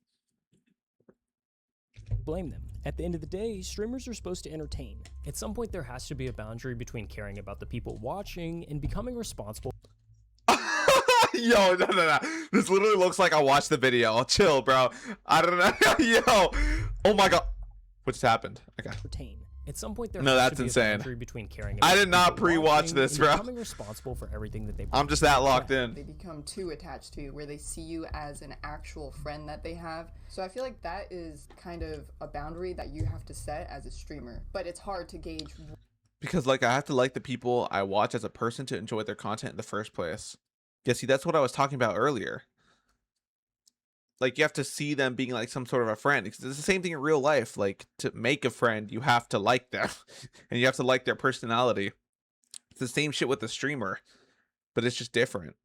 Speaker 2: Blame them. At the end of the day, streamers are supposed to entertain.
Speaker 4: At some point, there has to be a boundary between caring about the people watching and becoming responsible.
Speaker 1: Yo, no. This literally looks like I watched the video. Chill, bro. I don't know. Yo. Oh my god. What just happened? Okay.
Speaker 2: At some point, there
Speaker 1: no,
Speaker 2: has
Speaker 1: that's
Speaker 2: to be
Speaker 1: insane.
Speaker 2: a boundary between caring about
Speaker 1: I did not pre-watch this, bro.
Speaker 2: Becoming responsible for everything that they.
Speaker 1: I'm just that locked in.
Speaker 15: They become too attached to you, where they see you as an actual friend that they have. So I feel like that is kind of a boundary that you have to set as a streamer, but it's hard to gauge.
Speaker 1: Because like, I have to like the people I watch as a person to enjoy their content in the first place. Yeah, see, that's what I was talking about earlier. Like, you have to see them being like some sort of a friend. It's the same thing in real life. Like, to make a friend, you have to like them. And you have to like their personality. It's the same shit with the streamer. But it's just different.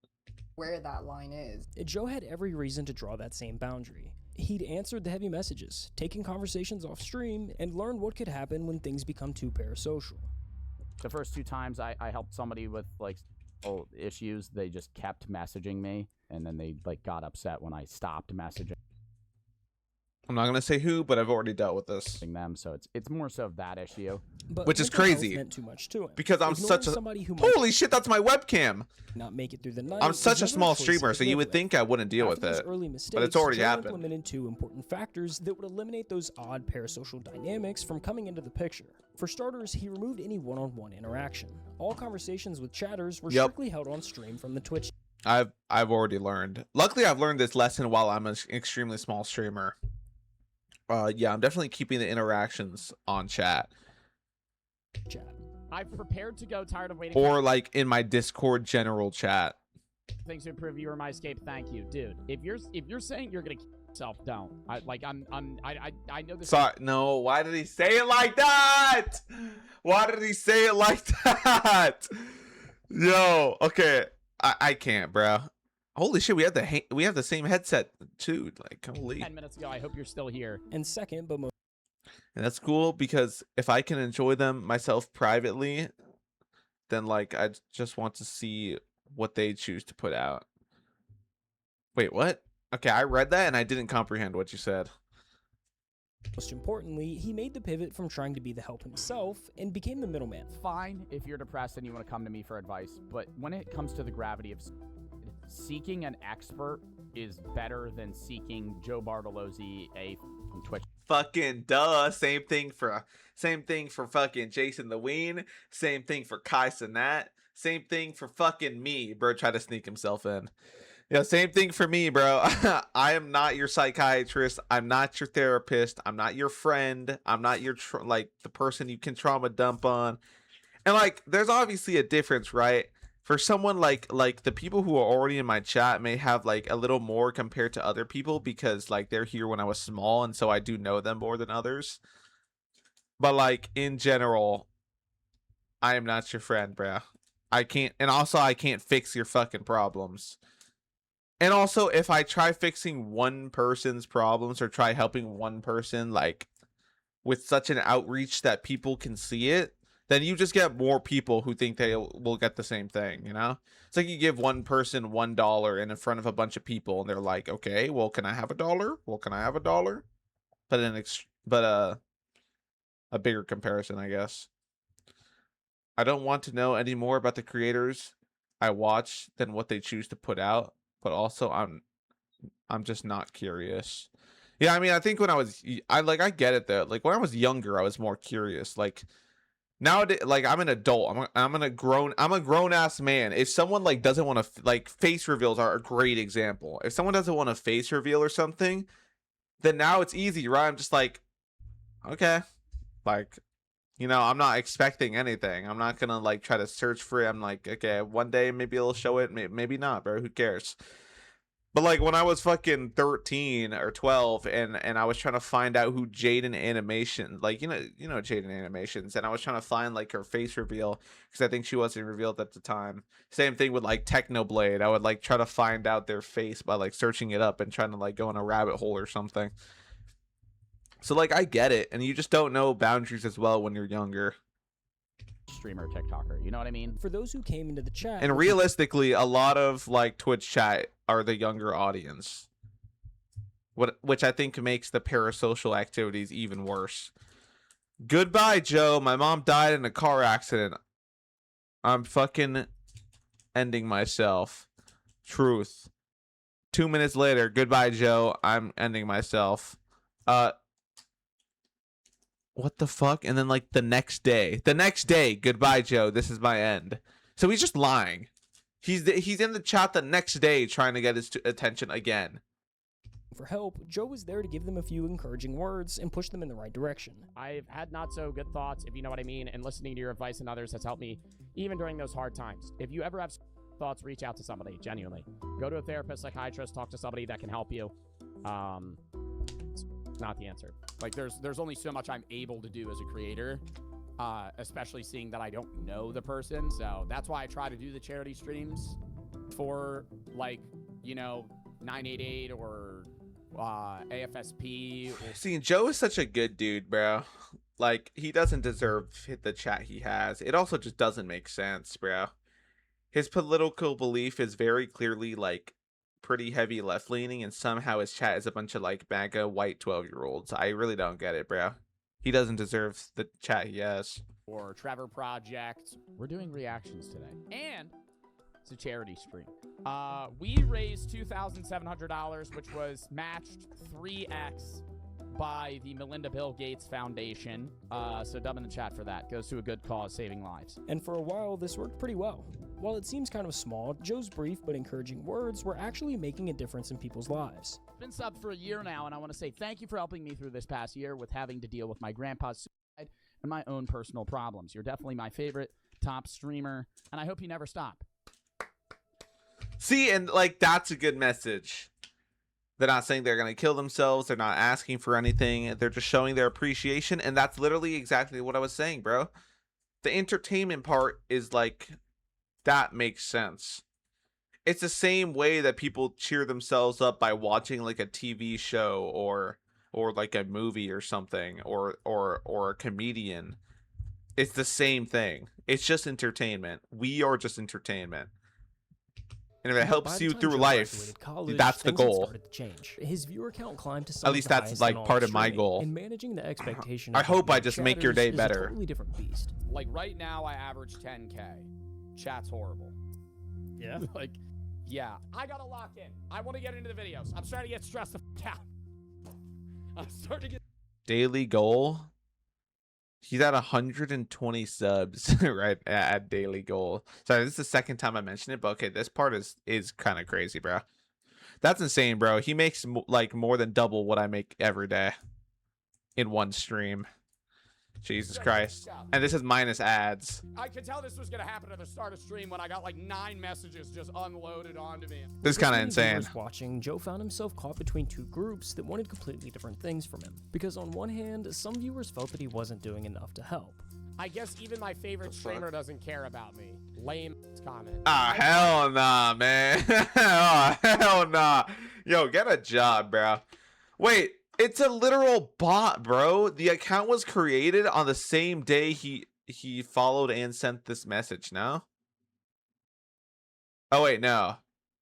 Speaker 15: Where that line is.
Speaker 2: Joe had every reason to draw that same boundary. He'd answered the heavy messages, taken conversations off stream, and learned what could happen when things become too parasocial.
Speaker 3: The first 2 times I helped somebody with like issues, they just kept messaging me, and then they like got upset when I stopped messaging.
Speaker 1: I'm not gonna say who, but I've already dealt with this.
Speaker 3: Them, so it's more so of that issue.
Speaker 2: But
Speaker 1: which is crazy.
Speaker 2: Meant too much to him.
Speaker 1: Because I'm
Speaker 2: Ignoring
Speaker 1: such a
Speaker 2: somebody who
Speaker 1: holy shit, that's my webcam.
Speaker 2: Not make it through the night.
Speaker 1: I'm such a small streamer, so you would think I wouldn't deal with it. But it's already happened.
Speaker 2: Implemented 2 important factors that would eliminate those odd parasocial dynamics from coming into the picture. For starters, he removed any one-on-one interaction. All conversations with chatters were strictly held on stream from the Twitch.
Speaker 1: I've already learned. Luckily, I've learned this lesson while I'm an extremely small streamer. Yeah, I'm definitely keeping the interactions on chat.
Speaker 3: I've prepared to go, tired of waiting.
Speaker 1: Or like in my Discord general chat.
Speaker 3: Things to improve you or my escape. Thank you, dude. If you're saying you're gonna kill yourself, don't. I know this.
Speaker 1: Sorry, no. Why did he say it like that? Why did he say it like that? Yo, okay, I can't, bro. Holy shit, we have the same headset too. Like, holy.
Speaker 3: 10 minutes ago. I hope you're still here.
Speaker 2: And second, but most.
Speaker 1: And that's cool because if I can enjoy them myself privately, then like I just want to see what they choose to put out. Wait, what? Okay, I read that and I didn't comprehend what you said.
Speaker 2: Most importantly, he made the pivot from trying to be the help himself and became the middleman.
Speaker 3: Fine if you're depressed and you want to come to me for advice, but when it comes to the gravity of seeking an expert is better than seeking Joe Bartolozzi from Twitch.
Speaker 1: Fucking duh. Same thing for fucking Jason the Ween. Same thing for Kai Sinat. Same thing for fucking me. Bro tried to sneak himself in. Yeah, same thing for me, bro. I am not your psychiatrist. I'm not your therapist. I'm not your friend. I'm not your like the person you can trauma dump on. And like, there's obviously a difference, right? for someone like the people who are already in my chat may have like a little more compared to other people because like they're here when I was small and so I do know them more than others. But like in general, I am not your friend, bruh. I can't, and also I can't fix your fucking problems. And also, if I try fixing one person's problems or try helping one person like with such an outreach that people can see it, then you just get more people who think they will get the same thing, you know? It's like you give one person $1 in front of a bunch of people and they're like, okay, well, can I have $1? Well, can I have $1? But a bigger comparison, I guess. I don't want to know any more about the creators I watch than what they choose to put out, but also I'm just not curious. Yeah, I mean, I think when I get it though. Like when I was younger, I was more curious. Like nowadays, like I'm an adult. I'm a grown ass man. If someone like doesn't want to like face reveals are a great example. If someone doesn't want a face reveal or something, then now it's easy, right? I'm just like, okay, like, you know, I'm not expecting anything. I'm not gonna like try to search for it. I'm like, okay, one day maybe it'll show it, maybe not, bro. Who cares? But like when I was fucking 13 or 12 and I was trying to find out who Jaden Animation, like you know Jaden Animations, and I was trying to find like her face reveal because I think she wasn't revealed at the time. Same thing with like Technoblade. I would like try to find out their face by like searching it up and trying to like go in a rabbit hole or something. So like I get it, and you just don't know boundaries as well when you're younger.
Speaker 3: Streamer, TikToker, you know what I mean?
Speaker 2: For those who came into the chat,
Speaker 1: and realistically, a lot of like Twitch chat are the younger audience, which I think makes the parasocial activities even worse. Goodbye, Joe. My mom died in a car accident. I'm fucking ending myself. Truth. 2 minutes later, goodbye, Joe. I'm ending myself. What the fuck? And then like the next day, goodbye, Joe. This is my end. So he's just lying. He's in the chat the next day trying to get his attention again.
Speaker 2: For help, Joe was there to give them a few encouraging words and push them in the right direction.
Speaker 3: I've had not so good thoughts, if you know what I mean, and listening to your advice and others has helped me even during those hard times. If you ever have thoughts, reach out to somebody, genuinely. Go to a therapist, psychiatrist, talk to somebody that can help you. It's not the answer. Like there's only so much I'm able to do as a creator, especially seeing that I don't know the person. So that's why I try to do the charity streams for like, you know, 988 or AFSP.
Speaker 1: See, Joe is such a good dude, bro. Like he doesn't deserve the chat he has. It also just doesn't make sense, bro. His political belief is very clearly like pretty heavy left leaning, and somehow his chat is a bunch of like MAGA white 12-year-olds. I really don't get it, bro. He doesn't deserve the chat he has.
Speaker 3: Or Trevor Project. We're doing reactions today, and it's a charity stream. We raised $2,700, which was matched 3x by the Melinda Bill Gates Foundation. So dub in the chat for that. Goes to a good cause, saving lives.
Speaker 2: And for a while, this worked pretty well. While it seems kind of small, Joe's brief but encouraging words were actually making a difference in people's lives.
Speaker 3: I've been subbed for a year now, and I want to say thank you for helping me through this past year with having to deal with my grandpa's suicide and my own personal problems. You're definitely my favorite top streamer, and I hope you never stop.
Speaker 1: See, and like that's a good message. They're not saying they're going to kill themselves. They're not asking for anything. They're just showing their appreciation, and that's literally exactly what I was saying, bro. The entertainment part is like... that makes sense. It's the same way that people cheer themselves up by watching like a TV show or like a movie or something or a comedian. It's the same thing. It's just entertainment. We are just entertainment. And if it helps you through life, that's the goal.
Speaker 2: His viewer count climbed to
Speaker 1: at least that's like part of my goal.
Speaker 2: And managing the expectation
Speaker 1: I hope I just make your day better.
Speaker 2: A totally different beast.
Speaker 3: Like right now, I average 10K. Chat's horrible.
Speaker 4: Yeah.
Speaker 3: Like, yeah. I gotta lock in. I want to get into the videos. I'm starting to get stressed the f out. I'm starting to get...
Speaker 1: Daily goal? He's at 120 subs right at daily goal. Sorry, this is the second time I mentioned it, but okay, this part is kind of crazy, bro. That's insane, bro. He makes like more than double what I make every day in one stream. Jesus Christ. And this is minus ads.
Speaker 3: I could tell this was gonna happen at the start of stream when I got like 9 messages just unloaded onto me.
Speaker 1: This is kind of
Speaker 2: With many
Speaker 1: insane.
Speaker 2: viewers watching, Joe found himself caught between two groups that wanted completely different things from him. Because on one hand, some viewers felt that he wasn't doing enough to help.
Speaker 3: I guess even my favorite streamer doesn't care about me. Lame comment.
Speaker 1: Ah, hell nah, man. Oh, hell nah. Yo, get a job, bro. Wait, it's a literal bot, bro. The account was created on the same day he followed and sent this message, no? Oh, wait, no.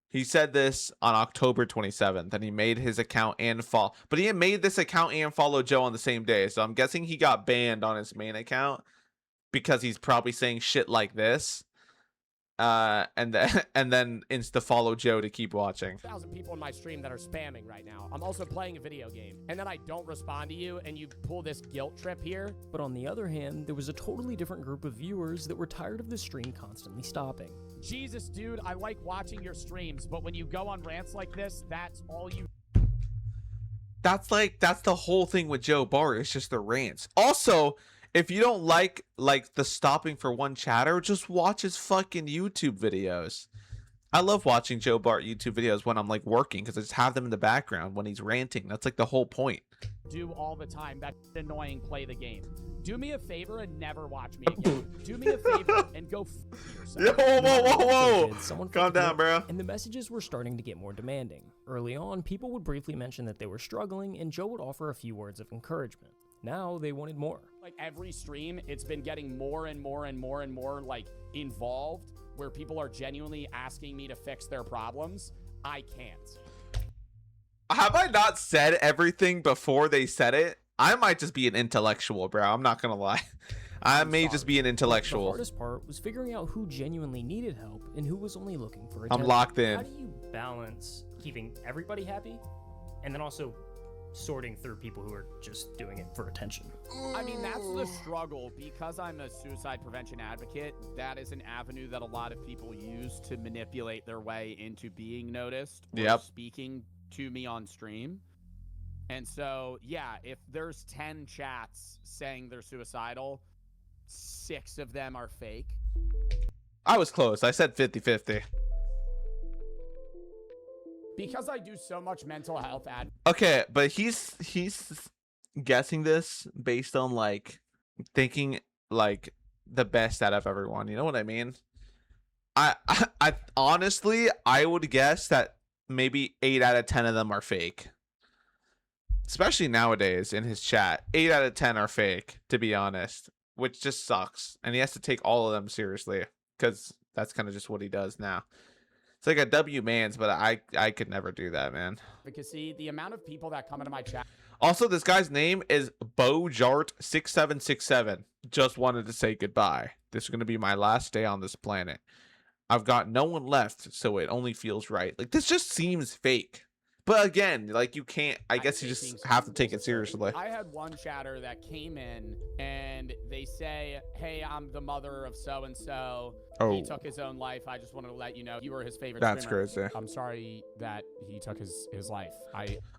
Speaker 1: He said this on October 27th, and he made his account and follow. But he had made this account and follow Joe on the same day, so I'm guessing he got banned on his main account because he's probably saying shit like this. And then insta follow Joe to keep watching.
Speaker 3: 1,000 people in my stream that are spamming right now. I'm also playing a video game, and then I don't respond to you, and you pull this guilt trip here.
Speaker 2: But on the other hand, there was a totally different group of viewers that were tired of the stream constantly stopping.
Speaker 3: Jesus, dude, I like watching your streams, but when you go on rants like this, that's all you...
Speaker 1: That's the whole thing with Joe Bart. It's just the rants. Also, if you don't like the stopping for one chatter, just watch his fucking YouTube videos. I love watching Joe Bart YouTube videos when I'm like working because I just have them in the background when he's ranting. That's like the whole point.
Speaker 3: Do all the time. That's annoying. Play the game. Do me a favor and never watch me again. Do me a favor and go yourself.
Speaker 1: Whoa. Calm down, bro.
Speaker 2: And the messages were starting to get more demanding. Early on, people would briefly mention that they were struggling, and Joe would offer a few words of encouragement. Now they wanted more.
Speaker 3: Like every stream, it's been getting more and more and more and more like involved, where people are genuinely asking me to fix their problems. I can't.
Speaker 1: Have I not said everything before they said it? I might just be an intellectual, bro. I'm not gonna lie. I may just be an intellectual.
Speaker 2: The hardest part was figuring out who genuinely needed help and who was only looking for attention.
Speaker 1: I'm locked in.
Speaker 4: How do you balance keeping everybody happy and then also sorting through people who are just doing it for attention?
Speaker 3: I mean, that's the struggle. Because I'm a suicide prevention advocate, that is an avenue that a lot of people use to manipulate their way into being noticed or speaking to me on stream. And so, yeah, if there's 10 chats saying they're suicidal, 6 of them are fake.
Speaker 1: I was close. I said 50-50.
Speaker 3: Because I do so much mental health ad.
Speaker 1: Okay, but he's guessing this based on like thinking like the best out of everyone. You know what I mean? I honestly, I would guess that maybe 8 out of 10 of them are fake. Especially nowadays in his chat, 8 out of 10 are fake, to be honest, which just sucks. And he has to take all of them seriously because that's kind of just what he does now. It's like a W man's, but I could never do that, man.
Speaker 3: Because see, the amount of people that come into my chat.
Speaker 1: Also, this guy's name is Bojart6767. Just wanted to say goodbye. This is going to be my last day on this planet. I've got no one left, so it only feels right. Like, this just seems fake. But again, like, you can't, I guess you just have to take it seriously.
Speaker 3: I had one chatter that came in and they say, hey, I'm the mother of so-and-so.
Speaker 1: Oh.
Speaker 3: He took his own life. I just wanted to let you know you were his favorite
Speaker 1: That's
Speaker 3: streamer.
Speaker 1: crazy.
Speaker 3: I'm sorry that he took his life.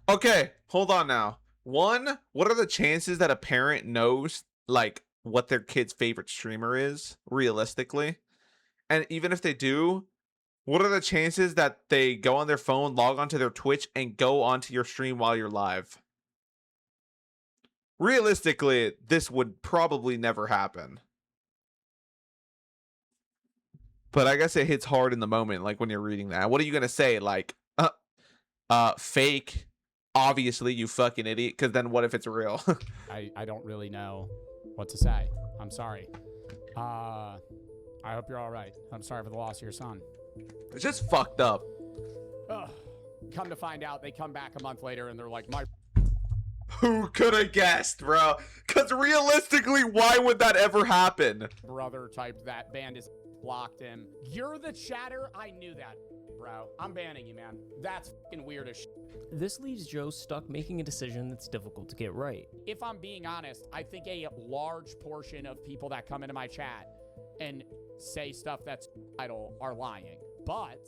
Speaker 1: Okay, hold on now. One, what are the chances that a parent knows, like, what their kid's favorite streamer is, realistically? And even if they do, what are the chances that they go on their phone, log onto their Twitch, and go onto your stream while you're live? Realistically, this would probably never happen. But I guess it hits hard in the moment, like when you're reading that. What are you going to say? Like, fake, obviously, you fucking idiot. Because then what if it's real?
Speaker 3: I don't really know what to say. I'm sorry. I hope you're all right. I'm sorry for the loss of your son.
Speaker 1: It's just fucked up.
Speaker 3: Ugh. Come to find out, they come back a month later and they're like, my...
Speaker 1: Who could have guessed, bro? Because realistically, why would that ever happen?
Speaker 3: Brother typed that, banned his, blocked him. You're the chatter? I knew that, bro. I'm banning you, man. That's fucking weird as shit.
Speaker 2: This leaves Joe stuck making a decision that's difficult to get right.
Speaker 3: If I'm being honest, I think a large portion of people that come into my chat and say stuff that's idle are lying. But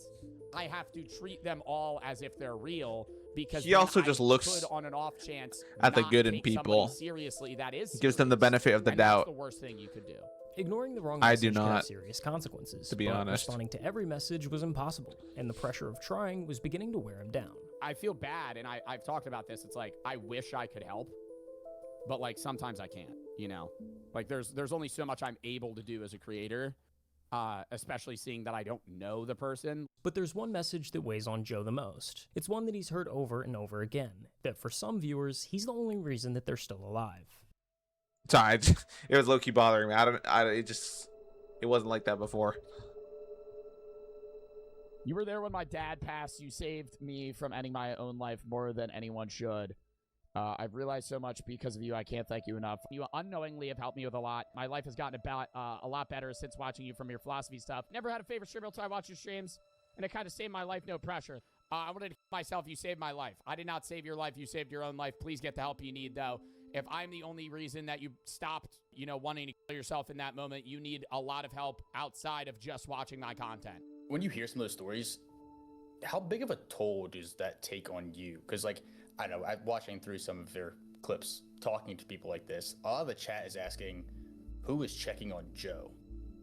Speaker 3: I have to treat them all as if they're real, because
Speaker 1: he also just looks
Speaker 3: could, on an off chance,
Speaker 1: at the
Speaker 3: not
Speaker 1: good in
Speaker 3: take
Speaker 1: people.
Speaker 3: somebody seriously that is serious,
Speaker 1: Gives them the benefit of the
Speaker 3: and
Speaker 1: doubt.
Speaker 3: That's the worst thing you could do.
Speaker 2: Ignoring the wrong
Speaker 1: I
Speaker 2: message
Speaker 1: do
Speaker 2: could have
Speaker 1: not,
Speaker 2: serious consequences,
Speaker 1: to be
Speaker 2: but
Speaker 1: honest.
Speaker 2: responding to every message was impossible, and the pressure of trying was beginning to wear him down.
Speaker 3: I feel bad, and I've talked about this. It's like, I wish I could help, but like sometimes I can't, you know? Like there's only so much I'm able to do as a creator, especially seeing that I don't know the person.
Speaker 2: But there's one message that weighs on Joe the most. It's one that he's heard over and over again, that for some viewers, he's the only reason that they're still alive.
Speaker 1: Sorry, it was low-key bothering me. It wasn't like that before.
Speaker 9: You were there when my dad passed. You saved me from ending my own life more than anyone should. I've realized so much because of you. I can't thank you enough. You unknowingly have helped me with a lot. My life has gotten a lot better since watching you from your philosophy stuff. Never had a favorite streamer until I watched your streams, and it kind of saved my life, no pressure. I wanted to myself, you saved my life. I did not save your life. You saved your own life. Please get the help you need, though. If I'm the only reason that you stopped, wanting to kill yourself in that moment, you need a lot of help outside of just watching my content.
Speaker 16: When you hear some of those stories, how big of a toll does that take on you? Because, like, I don't know, I'm watching through some of their clips, talking to people like this. A lot of the chat is asking, who is checking on Joe?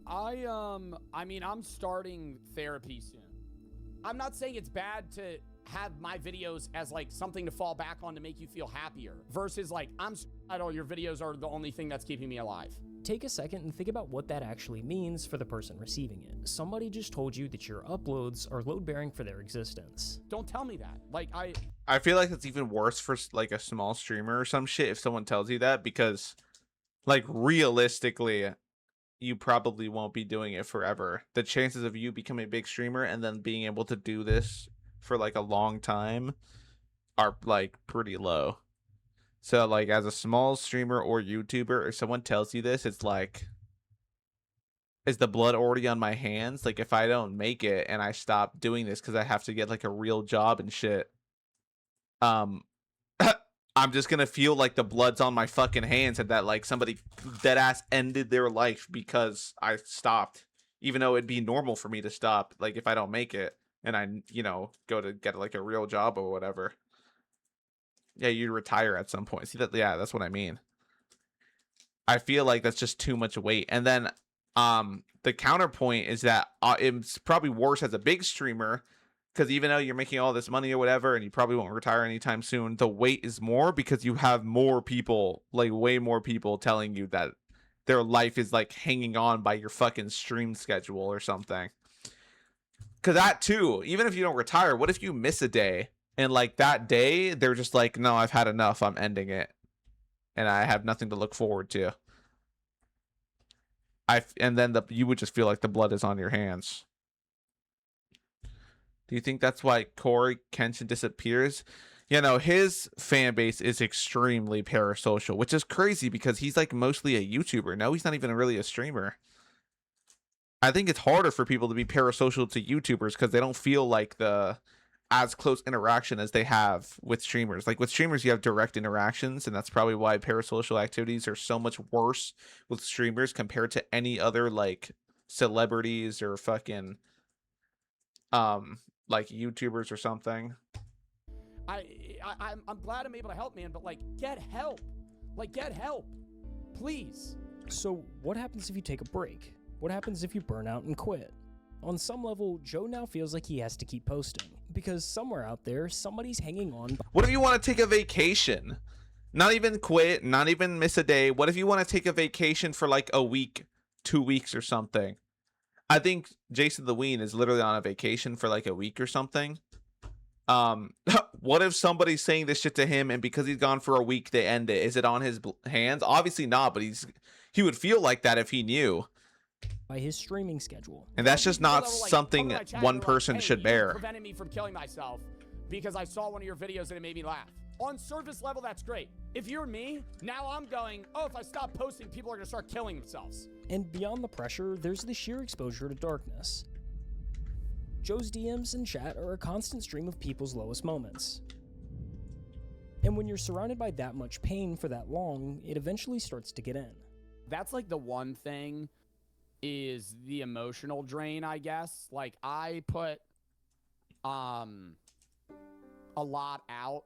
Speaker 3: I mean, I'm starting therapy soon. I'm not saying it's bad to have my videos as like something to fall back on to make you feel happier versus like, I'm suicidal, your videos are the only thing that's keeping me alive.
Speaker 2: Take a second and think about what that actually means for the person receiving it. Somebody just told you that your uploads are load-bearing for their existence.
Speaker 3: Don't tell me that. Like,
Speaker 1: I feel like it's even worse for like a small streamer or some shit if someone tells you that, because like realistically, you probably won't be doing it forever. The chances of you becoming a big streamer and then being able to do this for like a long time are like pretty low. So like as a small streamer or YouTuber, if someone tells you this, it's like, is the blood already on my hands? Like if I don't make it and I stop doing this because I have to get like a real job and shit, I'm just gonna feel like the blood's on my fucking hands and that like somebody dead ass ended their life because I stopped, even though it'd be normal for me to stop, like if I don't make it and I go to get like a real job or whatever. Yeah, you'd retire at some point. See that? Yeah, that's what I mean. I feel like that's just too much weight. And then the counterpoint is that it's probably worse as a big streamer, because even though you're making all this money or whatever and you probably won't retire anytime soon, the weight is more because you have more people, like way more people telling you that their life is like hanging on by your fucking stream schedule or something. Because that too, even if you don't retire, what if you miss a day and like that day they're just like, no, I've had enough, I'm ending it and I have nothing to look forward to. And then you would just feel like the blood is on your hands. Do you think that's why Corey Kenshin disappears? His fan base is extremely parasocial, which is crazy because he's like mostly a YouTuber. No, he's not even really a streamer. I think it's harder for people to be parasocial to YouTubers because they don't feel like the as close interaction as they have with streamers. Like with streamers, you have direct interactions, and that's probably why parasocial activities are so much worse with streamers compared to any other like celebrities or fucking like YouTubers or something.
Speaker 3: I'm glad I'm able to help, man, but like get help. Like get help. Please.
Speaker 2: So what happens if you take a break? What happens if you burn out and quit? On some level, Joe now feels like he has to keep posting because somewhere out there, somebody's hanging on.
Speaker 1: What if you want to take a vacation? Not even quit, not even miss a day. What if you want to take a vacation for like a week, 2 weeks or something? I think Jason the Ween is literally on a vacation for like a week or something. What if somebody's saying this shit to him and because he's gone for a week, they end it? Is it on his hands? Obviously not, but he would feel like that if he knew.
Speaker 2: By his streaming schedule.
Speaker 1: And that's just not something one person should bear.
Speaker 3: You prevented me from killing myself because I saw one of your videos and it made me laugh. On surface level, that's great. If you're me, now I'm going, oh, if I stop posting, people are going to start killing themselves.
Speaker 2: And beyond the pressure, there's the sheer exposure to darkness. Joe's DMs and chat are a constant stream of people's lowest moments. And when you're surrounded by that much pain for that long, it eventually starts to get in.
Speaker 3: That's like the one thing is the emotional drain, I guess. Like I put a lot out.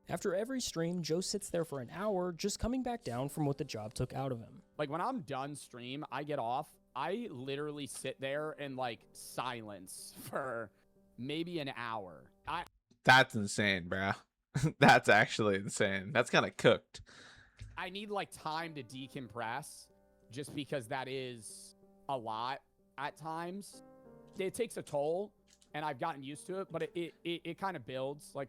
Speaker 2: After every stream, Joe sits there for an hour, just coming back down from what the job took out of him.
Speaker 3: Like when I'm done stream, I get off. I literally sit there in like silence for maybe an hour.
Speaker 1: That's insane, bro. That's actually insane. That's kind of cooked.
Speaker 3: I need like time to decompress just because that is a lot at times. It takes a toll and I've gotten used to it, but it kind of builds. Like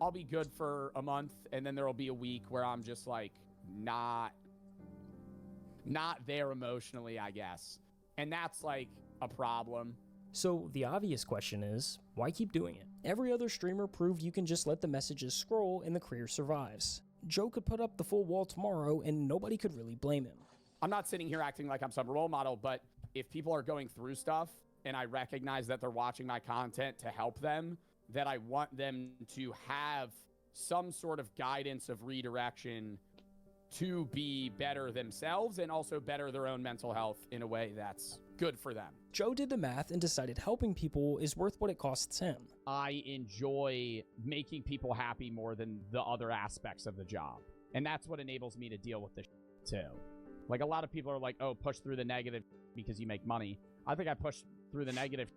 Speaker 3: I'll be good for a month and then there'll be a week where I'm just like not there emotionally, I guess. And that's like a problem.
Speaker 2: So the obvious question is, why keep doing it? Every other streamer proved you can just let the messages scroll and the career survives. Joe could put up the full wall tomorrow and nobody could really blame him.
Speaker 3: I'm not sitting here acting like I'm some role model, but if people are going through stuff and I recognize that they're watching my content to help them, that I want them to have some sort of guidance of redirection to be better themselves and also better their own mental health in a way that's good for them.
Speaker 2: Joe did the math and decided helping people is worth what it costs him.
Speaker 9: I enjoy making people happy more than the other aspects of the job. And that's what enables me to deal with this too. Like a lot of people are like, oh, push through the negative because you make money. I think I push through the negative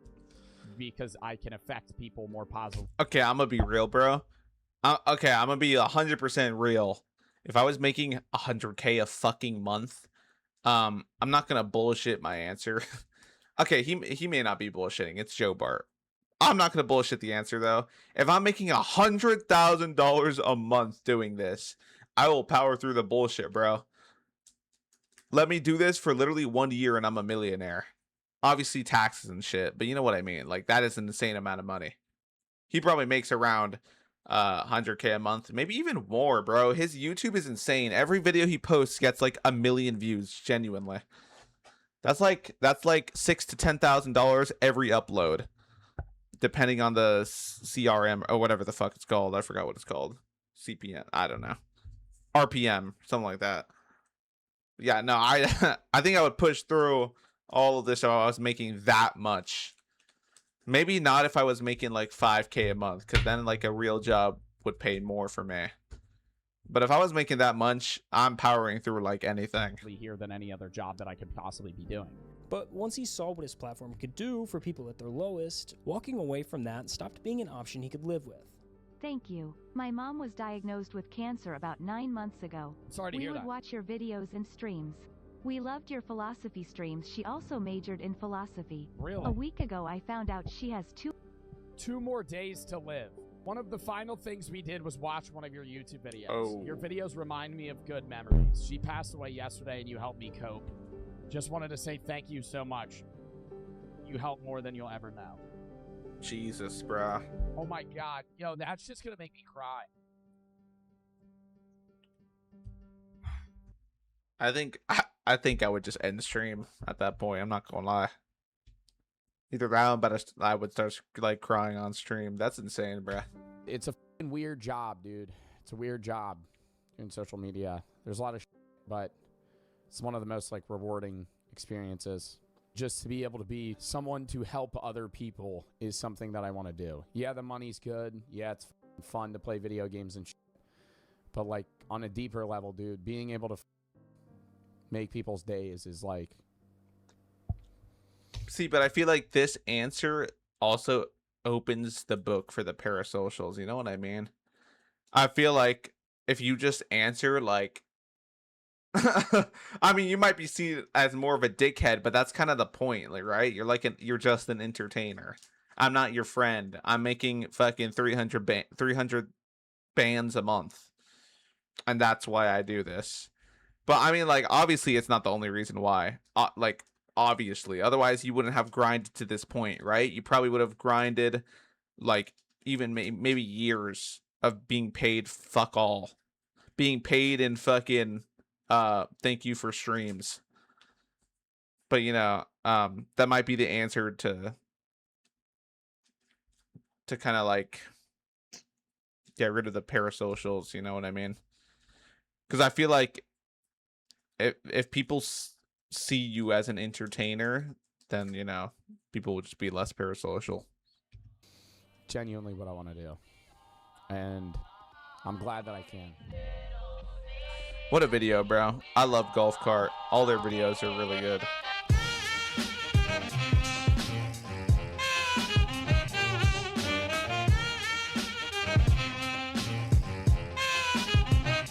Speaker 9: because I can affect people more positively.
Speaker 1: Okay, I'm gonna be real, bro. Okay, I'm gonna be 100% real. If I was making 100K a fucking month, I'm not gonna bullshit my answer. Okay, he may not be bullshitting. It's Joe Bart. I'm not gonna bullshit the answer though. If I'm making $100,000 a month doing this, I will power through the bullshit, bro. Let me do this for literally 1 year and I'm a millionaire. Obviously taxes and shit, but you know what I mean. Like that is an insane amount of money. He probably makes around 100K a month, maybe even more, bro. His YouTube is insane. Every video he posts gets like 1 million views, genuinely. That's like $6,000 to $10,000 every upload, depending on the CRM or whatever the fuck it's called. I forgot what it's called. CPM, I don't know. RPM, something like that. Yeah, no, I think I would push through all of this if I was making that much. Maybe not if I was making like 5K a month, because then like a real job would pay more for me. But if I was making that much, I'm powering through like anything.
Speaker 9: Here than any other job that I could possibly be doing.
Speaker 2: But once he saw what his platform could do for people at their lowest, walking away from that stopped being an option he could live with.
Speaker 17: Thank you. My mom was diagnosed with cancer about 9 months ago.
Speaker 9: Sorry to hear that.
Speaker 17: We would watch your videos and streams. We loved your philosophy streams. She also majored in philosophy.
Speaker 9: Really?
Speaker 17: A week ago, I found out she has
Speaker 9: two more days to live. One of the final things we did was watch one of your YouTube videos.
Speaker 1: Oh.
Speaker 9: Your videos remind me of good memories. She passed away yesterday and you helped me cope. Just wanted to say thank you so much. You helped more than you'll ever know.
Speaker 1: Jesus, bruh.
Speaker 9: Oh my God. Yo, that's just gonna make me cry.
Speaker 1: I think I would just end the stream at that point. I'm not gonna lie. Either that, but I would start like crying on stream. That's insane, bruh.
Speaker 3: It's a fucking weird job, dude. It's a weird job in social media. There's a lot of but it's one of the most like rewarding experiences. Just to be able to be someone to help other people is something that I want to do. Yeah, the money's good. Yeah, it's fun to play video games and shit. But like on a deeper level, dude, being able to make people's days is like...
Speaker 1: See, but I feel like this answer also opens the book for the parasocials. You know what I mean? I feel like if you just answer like... I mean, you might be seen as more of a dickhead, but that's kind of the point, like, right? You're just an entertainer. I'm not your friend. I'm making fucking 300 bands a month. And that's why I do this. But I mean, like, obviously it's not the only reason why. Like, obviously. Otherwise, you wouldn't have grinded to this point, right? You probably would have grinded, like, even maybe years of being paid fuck all. Being paid in fucking... thank you for streams. But you know, that might be the answer to kind of like get rid of the parasocials, you know what I mean? Because I feel like if people see you as an entertainer, then you know, people will just be less parasocial.
Speaker 9: genuinely what I want to do. And I'm glad that I can.
Speaker 1: What a video, bro. I love Golf Cart. All their videos are really good.